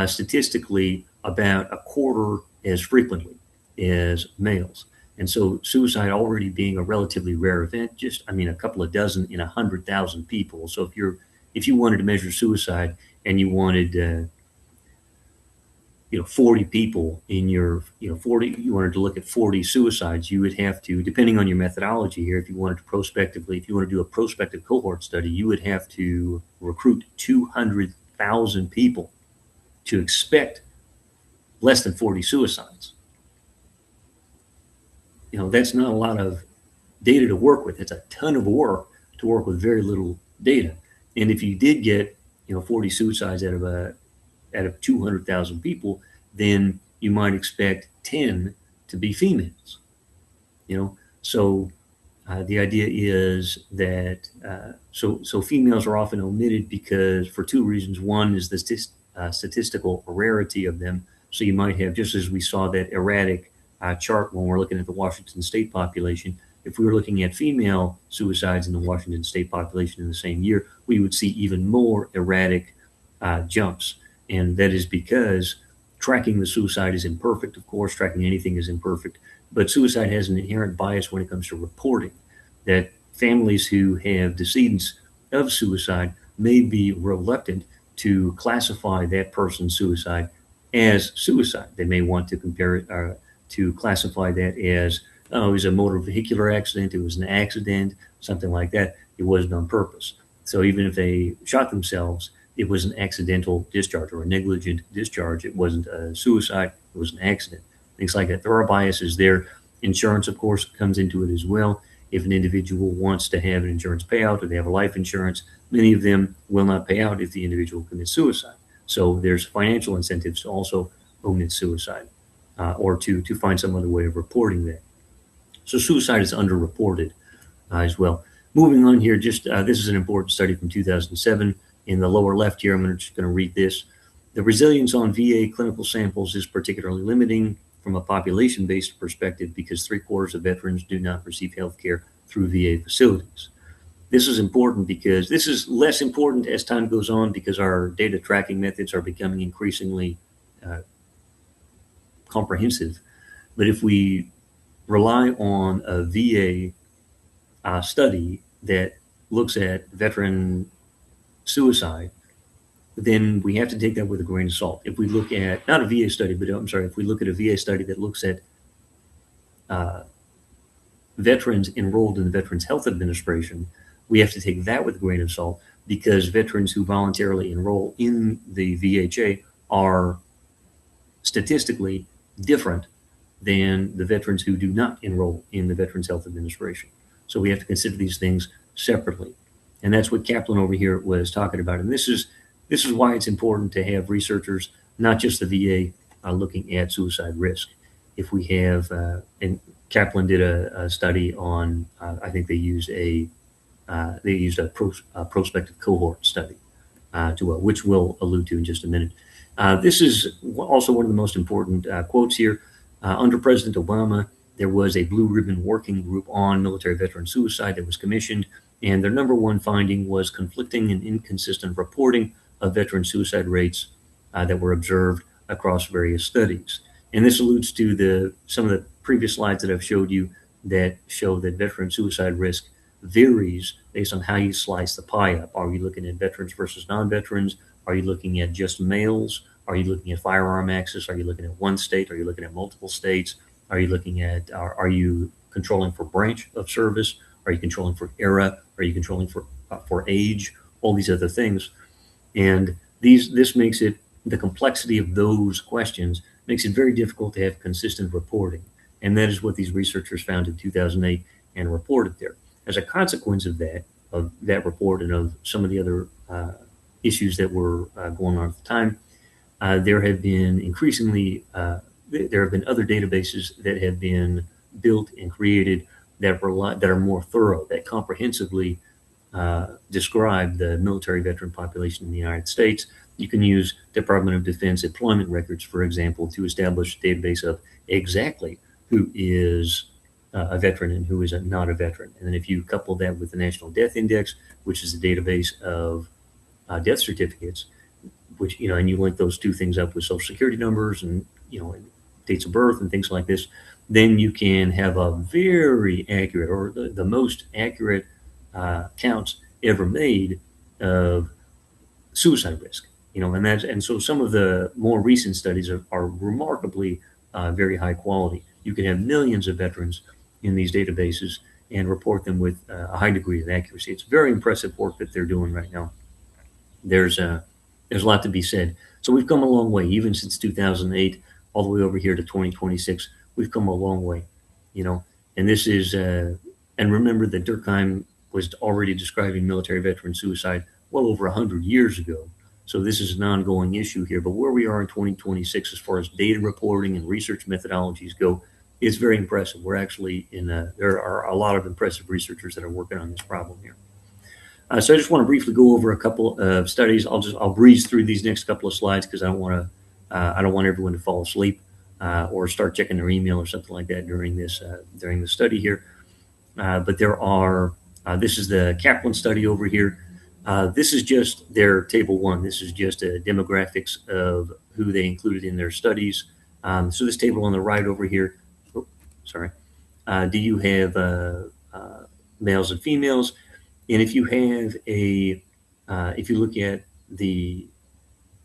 statistically about a quarter as frequently as males. And so suicide already being a relatively rare event, a couple of dozen in 100,000 people. So if you wanted to measure suicide and you wanted 40 people in your, 40, you wanted to look at 40 suicides, you would have to, depending on your methodology here, if you wanted to do a prospective cohort study, you would have to recruit 200,000 people to expect less than 40 suicides. That's not a lot of data to work with. It's a ton of work to work with very little data. And if you did get, 40 suicides out of 200,000 people, then you might expect 10 to be females. So the idea is that so females are often omitted because for two reasons. One is the statistical rarity of them. So you might have, just as we saw that erratic chart when we're looking at the Washington state population, if we were looking at female suicides in the Washington state population in the same year, we would see even more erratic jumps. And that is because tracking the suicide is imperfect. Of course, tracking anything is imperfect, but suicide has an inherent bias when it comes to reporting, that families who have decedents of suicide may be reluctant to classify that person's suicide as suicide. They may want to compare it to classify that as, it was a motor vehicular accident, it was an accident, something like that. It wasn't on purpose. So even if they shot themselves, it was an accidental discharge or a negligent discharge. It wasn't a suicide, it was an accident, things like that. There are biases there. Insurance, of course, comes into it as well. If an individual wants to have an insurance payout or they have a life insurance, many of them will not pay out if the individual commits suicide. So there's financial incentives to also omit suicide or to find some other way of reporting that. So suicide is underreported as well. Moving on here, this is an important study from 2007. In the lower left here, I'm just going to read this. The resilience on VA clinical samples is particularly limiting from a population-based perspective because 3/4 of veterans do not receive health care through VA facilities. This is important because this is less important as time goes on because our data tracking methods are becoming increasingly comprehensive. But if we rely on a VA study that looks at veteran suicide, then we have to take that with a grain of salt. If we look at, not a VA study, but if we look at a VA study that looks at veterans enrolled in the Veterans Health Administration, we have to take that with a grain of salt because veterans who voluntarily enroll in the VHA are statistically different than the veterans who do not enroll in the Veterans Health Administration. So we have to consider these things separately. And that's what Kaplan over here was talking about. And this is why it's important to have researchers, not just the VA, looking at suicide risk. If we have, and Kaplan did a study on, I think they used a prospective cohort study, which we'll allude to in just a minute. This is also one of the most important quotes here. Under President Obama, there was a blue ribbon working group on military veteran suicide that was commissioned, and their number one finding was conflicting and inconsistent reporting of veteran suicide rates that were observed across various studies. And this alludes to some of the previous slides that I've showed you that show that veteran suicide risk varies based on how you slice the pie up. Are you looking at veterans versus non-veterans? Are you looking at just males? Are you looking at firearm access? Are you looking at one state? Are you looking at multiple states? Are you looking at, are you controlling for branch of service? Are you controlling for era? Are you controlling for age? All these other things. And this makes it, the complexity of those questions makes it very difficult to have consistent reporting. And that is what these researchers found in 2008 and reported there. As a consequence of that report and of some of the other issues that were going on at the time, there have been there have been other databases that have been built and created that are more thorough, that comprehensively describe the military veteran population in the United States. You can use Department of Defense employment records, for example, to establish a database of exactly who is a veteran and who is not a veteran. And then if you couple that with the National Death Index, which is a database of death certificates, which, and you link those two things up with social security numbers and, dates of birth and things like this, then you can have a very accurate, or the most accurate counts ever made of suicide risk. And so some of the more recent studies are remarkably very high quality. You can have millions of veterans in these databases and report them with a high degree of accuracy. It's very impressive work that they're doing right now. There's a lot to be said. So we've come a long way, even since 2008, all the way over here to 2026. We've come a long way, and this is, and remember that Durkheim was already describing military veteran suicide well over 100 years ago. So this is an ongoing issue here. But where we are in 2026, as far as data reporting and research methodologies go, it's very impressive. We're actually there are a lot of impressive researchers that are working on this problem here. So I just want to briefly go over a couple of studies. I'll breeze through these next couple of slides because I don't want everyone to fall asleep or start checking their email or something like that during the study here. But there are. This is the Kaplan study over here. This is just their table 1. This is just demographics of who they included in their studies. So this table on the right over here. Do you have males and females? And if you have if you look at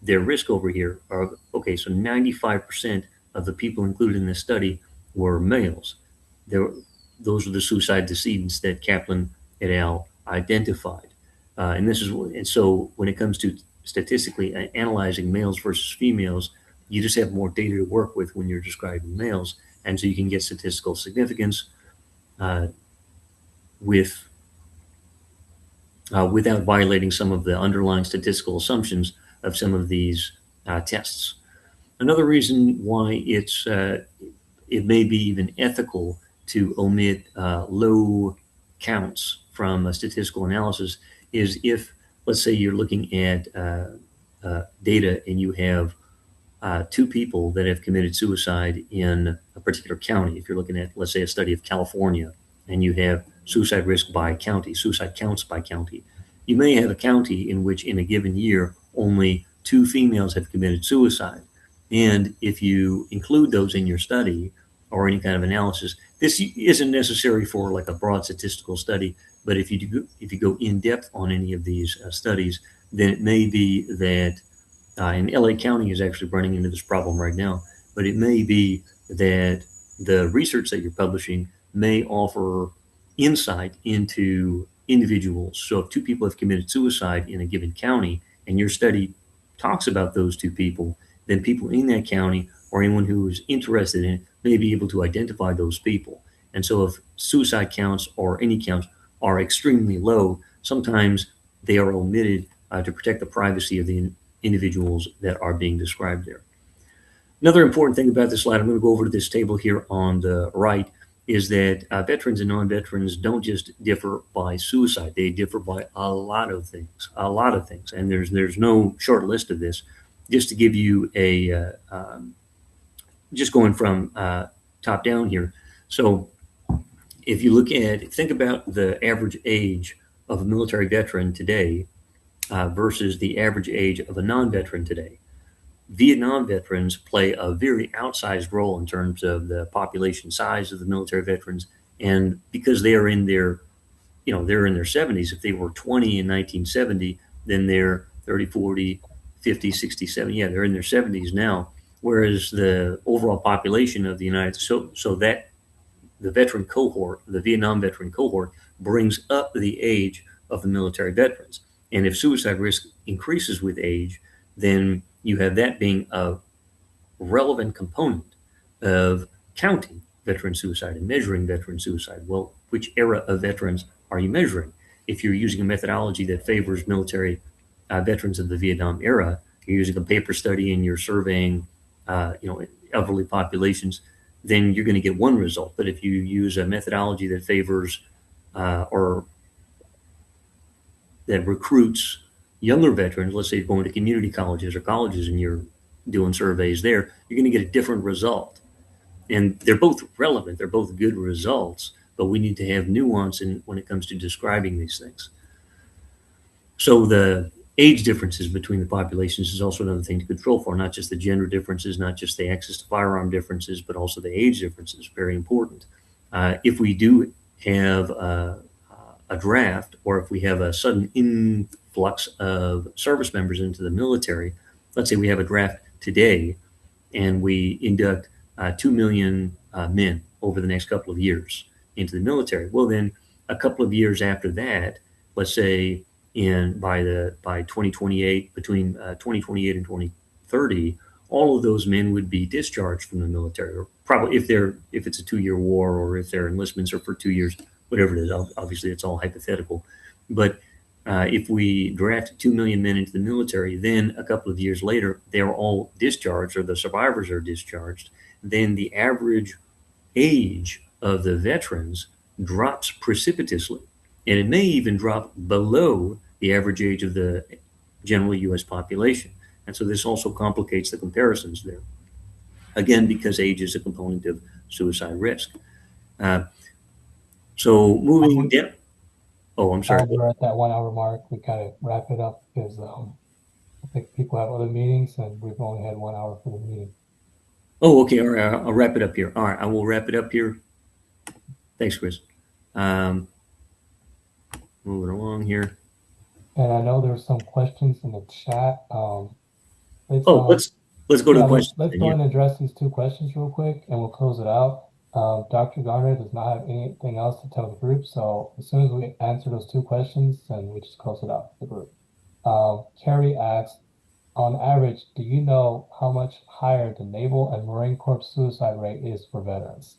their risk over here, so 95% of the people included in this study were males. Those are the suicide decedents that Kaplan et al. Identified. And so when it comes to statistically analyzing males versus females, you just have more data to work with when you're describing males. And so you can get statistical significance without violating some of the underlying statistical assumptions of some of these tests. Another reason why it may be even ethical to omit low counts from a statistical analysis is if, let's say, you're looking at data and you have 2 people that have committed suicide in a particular county. If you're looking at, let's say, a study of California, and you have suicide risk by county, suicide counts by county, you may have a county in which in a given year only 2 females have committed suicide. And if you include those in your study or any kind of analysis, this isn't necessary for like a broad statistical study, but if you go in depth on any of these studies, then it may be that, and LA County is actually running into this problem right now, but it may be that the research that you're publishing may offer insight into individuals. So if 2 people have committed suicide in a given county and your study talks about those 2 people, then people in that county or anyone who is interested in it may be able to identify those people. And so if suicide counts or any counts are extremely low, sometimes they are omitted to protect the privacy of the individuals that are being described there. Another important thing about this slide, I'm going to go over to this table here on the right, is that veterans and non-veterans don't just differ by suicide. They differ by a lot of things. And there's no short list of this. Just to give you just going from top down here. So if you think about the average age of a military veteran today versus the average age of a non-veteran today, Vietnam veterans play a very outsized role in terms of the population size of the military veterans. And because they are in their 70s, if they were 20 in 1970, then they're 30, 40, 50, 60, 70. Yeah, they're in their 70s now. Whereas the overall population of the United States, so that the veteran cohort, the Vietnam veteran cohort, brings up the age of the military veterans. And if suicide risk increases with age, then you have that being relevant component of counting veteran suicide and measuring veteran suicide. Well, which era of veterans are you measuring? If you're using a methodology that favors military veterans of the Vietnam era, you're using a paper study and you're surveying, elderly populations, then you're going to get one result. But if you use a methodology that favors or that recruits younger veterans, let's say you're going to community colleges or colleges and you're doing surveys there, you're going to get a different result. And they're both relevant, they're both good results, but we need to have nuance when it comes to describing these things. So the age differences between the populations is also another thing to control for, not just the gender differences, not just the access to firearm differences, but also the age differences, very important. If we do have a draft, or if we have a sudden influx of service members into the military, let's say we have a draft today and we induct 2 million men over the next couple of years into the military. Well, then a couple of years after that, let's say by 2028, between 2028 and 2030, all of those men would be discharged from the military, or probably if it's a 2-year war, or if their enlistments are for 2 years, whatever it is. Obviously, it's all hypothetical. But if we draft 2 million men into the military, then a couple of years later, they're all discharged, or the survivors are discharged. Then the average age of the veterans drops precipitously. And it may even drop below the average age of the general U.S. population. And so this also complicates the comparisons there. Again, because age is a component of suicide risk. So moving down. Oh, I'm sorry. We're at that 1 hour mark. We gotta wrap it up because I think people have other meetings and we've only had 1 hour for the meeting. Oh, okay. All right. I'll wrap it up here. All right. I will wrap it up here. Thanks, Chris. Moving along here. And I know there's some questions in the chat. Let's go to the questions. Let's go and address these 2 questions real quick and we'll close it out. Dr. Garner does not have anything else to tell the group, so as soon as we answer those 2 questions, then we just close it out for the group. Carrie asks, on average, do you know how much higher the Naval and Marine Corps suicide rate is for veterans?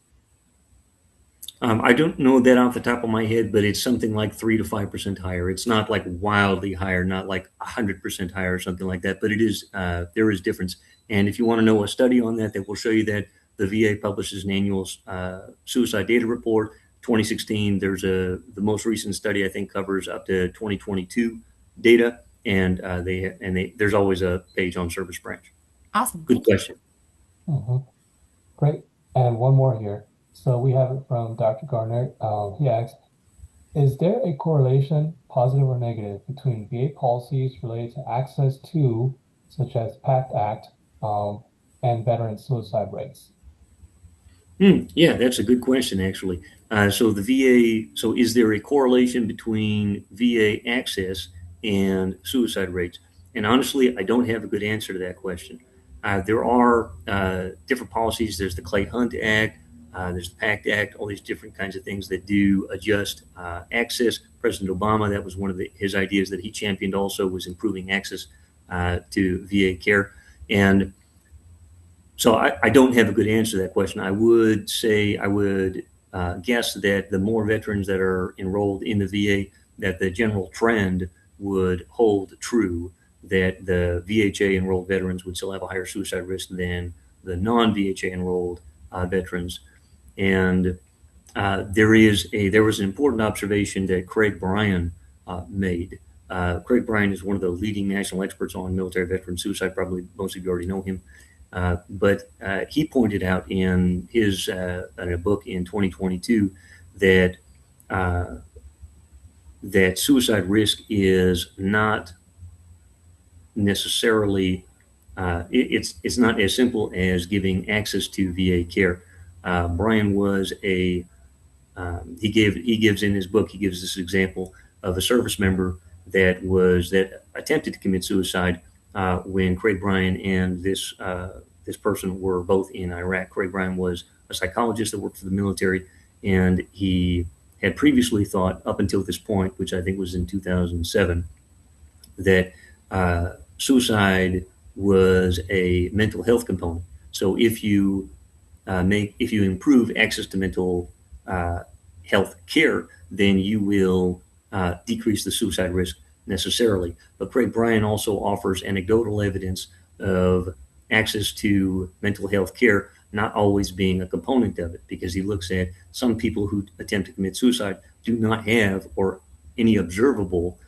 I don't know that off the top of my head, but it's something like 3 to 5% higher. It's not like wildly higher, not like 100% higher or something like that, but it is, there is difference. And if you want to know a study on that will show you that the VA publishes an annual suicide data report. 2016, the most recent study I think covers up to 2022 data, and there's always a page on service branch. Awesome. Good question. Great. And one more here. So we have it from Dr. Garner. He asks, is there a correlation, positive or negative, between VA policies related to access to, such as PACT Act, and veteran suicide rates? Yeah, that's a good question, actually. So is there a correlation between VA access and suicide rates? And honestly, I don't have a good answer to that question. There are different policies. There's the Clay-Hunt Act, there's the PACT Act, all these different kinds of things that do adjust access. President Obama, that was one of his ideas that he championed also, was improving access to VA care. And so I don't have a good answer to that question. I would guess that the more veterans that are enrolled in the VA, that the general trend would hold true, that the VHA enrolled veterans would still have a higher suicide risk than the non-VHA enrolled veterans. And there was an important observation that Craig Bryan made. Craig Bryan is one of the leading national experts on military veteran suicide. Probably most of you already know him. But he pointed out in a book in 2022 that suicide risk is not necessarily it's not as simple as giving access to VA care. Brian was he gives in his book, he gives this example of a service member that attempted to commit suicide when Craig Bryan and this person were both in Iraq. Craig Bryan was a psychologist that worked for the military, and he had previously thought, up until this point, which I think was in 2007, that suicide was a mental health component, So if you improve access to mental health care, then you will decrease the suicide risk necessarily. But Craig Bryan also offers anecdotal evidence of access to mental health care not always being a component of it, because he looks at some people who attempt to commit suicide do not have or any observable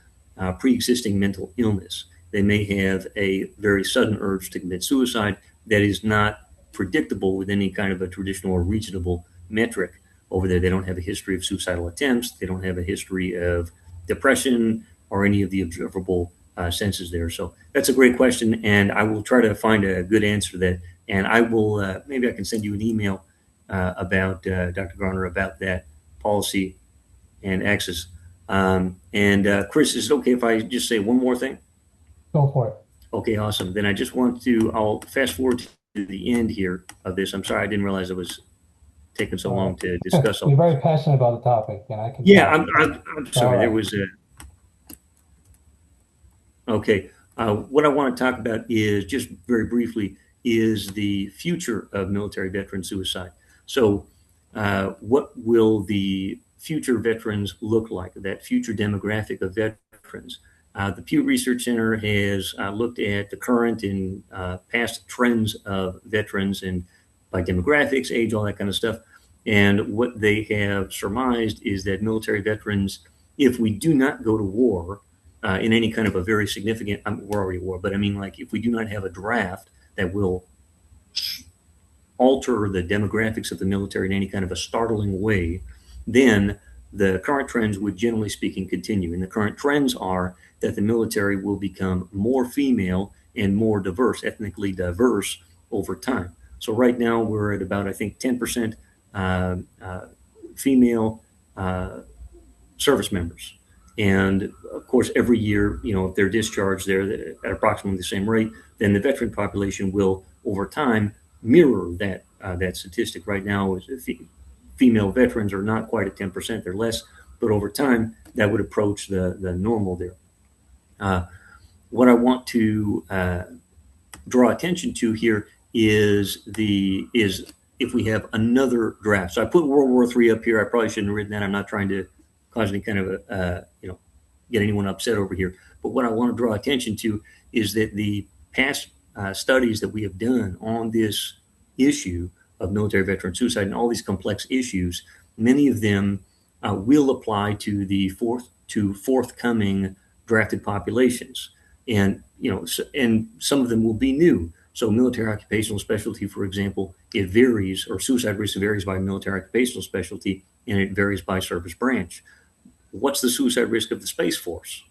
pre-existing mental illness. They may have a very sudden urge to commit suicide that is not predictable with any kind of a traditional or reasonable metric over there. They don't have a history of suicidal attempts. They don't have a history of depression or any of the observable senses there. So that's a great question, and I will try to find a good answer to that. And I will, maybe I can send you an email about Dr. Garner about that policy and access. Chris, is it okay if I just say one more thing? Go for it. Okay, awesome. Then I'll fast forward to the end here of this. I'm sorry, I didn't realize it was taking so long to discuss all You're this. very passionate about the topic, and I can. Yeah, I'm sorry. All There right. was okay. What I want to talk about is just very briefly is the future of military veteran suicide. So, what will the future veterans look like? That future demographic of veterans. The Pew Research Center has looked at the current and past trends of veterans and by demographics, age, all that kind of stuff. And what they have surmised is that military veterans, if we do not go to war in any kind of a very significant, we're already at war, but I mean, like if we do not have a draft that will alter the demographics of the military in any kind of a startling way, then the current trends would, generally speaking, continue. And the current trends are that the military will become more female and more diverse, ethnically diverse over time. So right now we're at about, I think, 10% female service members. And of course, every year, if they're discharged there at approximately the same rate, then the veteran population will, over time, mirror that statistic. Right now, female veterans are not quite at 10%; they're less, but over time, that would approach the normal there. What I want to draw attention to here is if we have another draft. So I put World War III up here. I probably shouldn't have written that. I'm not trying to cause any kind of get anyone upset over here. But what I want to draw attention to is that the past studies that we have done on this issue of military veteran suicide and all these complex issues, many of them will apply to the forthcoming drafted populations, and and some of them will be new. So military occupational specialty, for example, it varies, or suicide risk varies by military occupational specialty, and it varies by service branch. What's the suicide risk of the Space Force?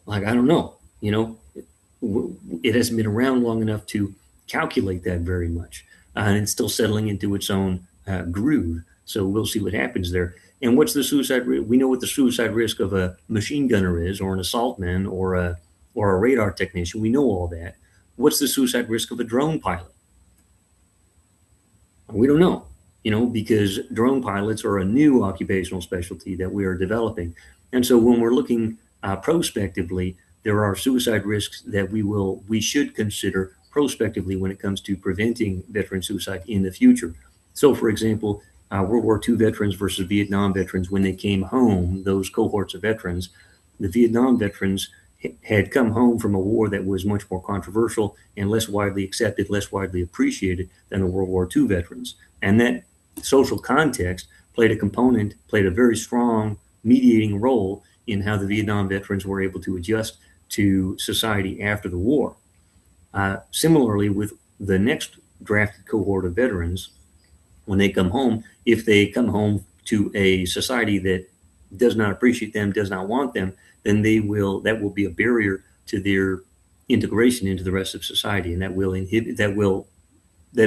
Like, I don't know. It hasn't been around long enough to calculate that very much, and it's still settling into its own groove. So we'll see what happens there. And what's the suicide risk? We know what the suicide risk of a machine gunner is, or an assault man, or a radar technician. We know all that. What's the suicide risk of a drone pilot? We don't know, because drone pilots are a new occupational specialty that we are developing. And so when we're looking prospectively, there are suicide risks that we should consider prospectively when it comes to preventing veteran suicide in the future. So, for example, World War II veterans versus Vietnam veterans, when they came home, those cohorts of veterans, the Vietnam veterans had come home from a war that was much more controversial and less widely accepted, less widely appreciated than the World War II veterans. And that social context played a very strong mediating role in how the Vietnam veterans were able to adjust to society after the war. Similarly, with the next drafted cohort of veterans, when they come home, if they come home to a society that does not appreciate them, does not want them, then that will be a barrier to their integration into the rest of society, and that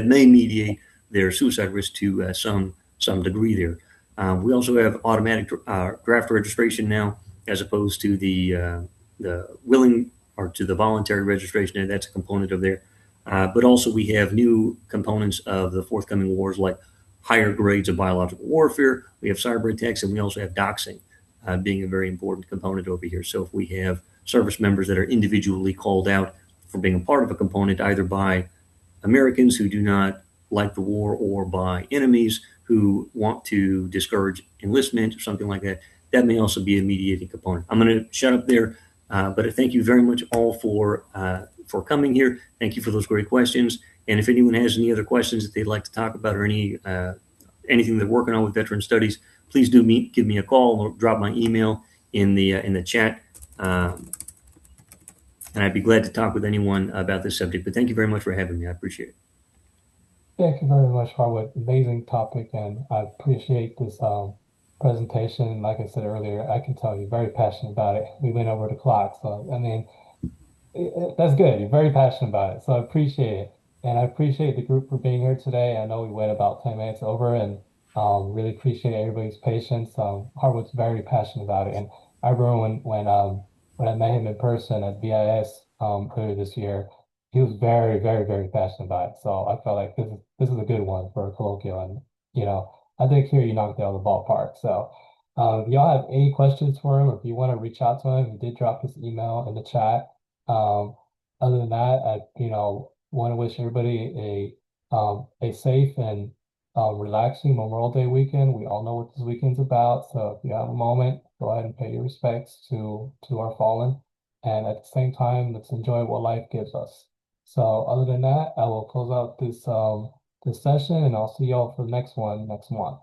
may mediate their suicide risk to some degree there. We also have automatic draft registration now, as opposed to the willing or to the voluntary registration, and that's a component of there. But also we have new components of the forthcoming wars, like higher grades of biological warfare. We have cyber attacks, and we also have doxing being a very important component over here. So if we have service members that are individually called out for being a part of a component, either by Americans who do not like the war, or by enemies who want to discourage enlistment or something like that. That may also be a mediating component. I'm going to shut up there, but thank you very much all for coming here. Thank you for those great questions. And if anyone has any other questions that they'd like to talk about, or anything they're working on with veteran studies, please give me a call or drop my email in the chat. And I'd be glad to talk with anyone about this subject. But thank you very much for having me. I appreciate it. Thank you very much, Harwood. Amazing topic, and I appreciate this presentation. Like I said earlier, I can tell you're very passionate about it. We went over the clock, so I mean, that's good. You're very passionate about it, so I appreciate it. And I appreciate the group for being here today. I know we went about 10 minutes over, and really appreciate everybody's patience. Harwood's very passionate about it, and I remember when I met him in person at VIS earlier this year, he was very, very, very passionate about it. So I felt like this is a good one for a colloquial, and I did hear you knocked it out of the ballpark. So if y'all have any questions for him, or if you want to reach out to him, he did drop his email in the chat. Other than that, I want to wish everybody a safe and relaxing Memorial Day weekend. We all know what this weekend's about, so if you have a moment, go ahead and pay your respects to our fallen, and at the same time, let's enjoy what life gives us. So other than that, I will close out this session, and I'll see y'all for the next one next month.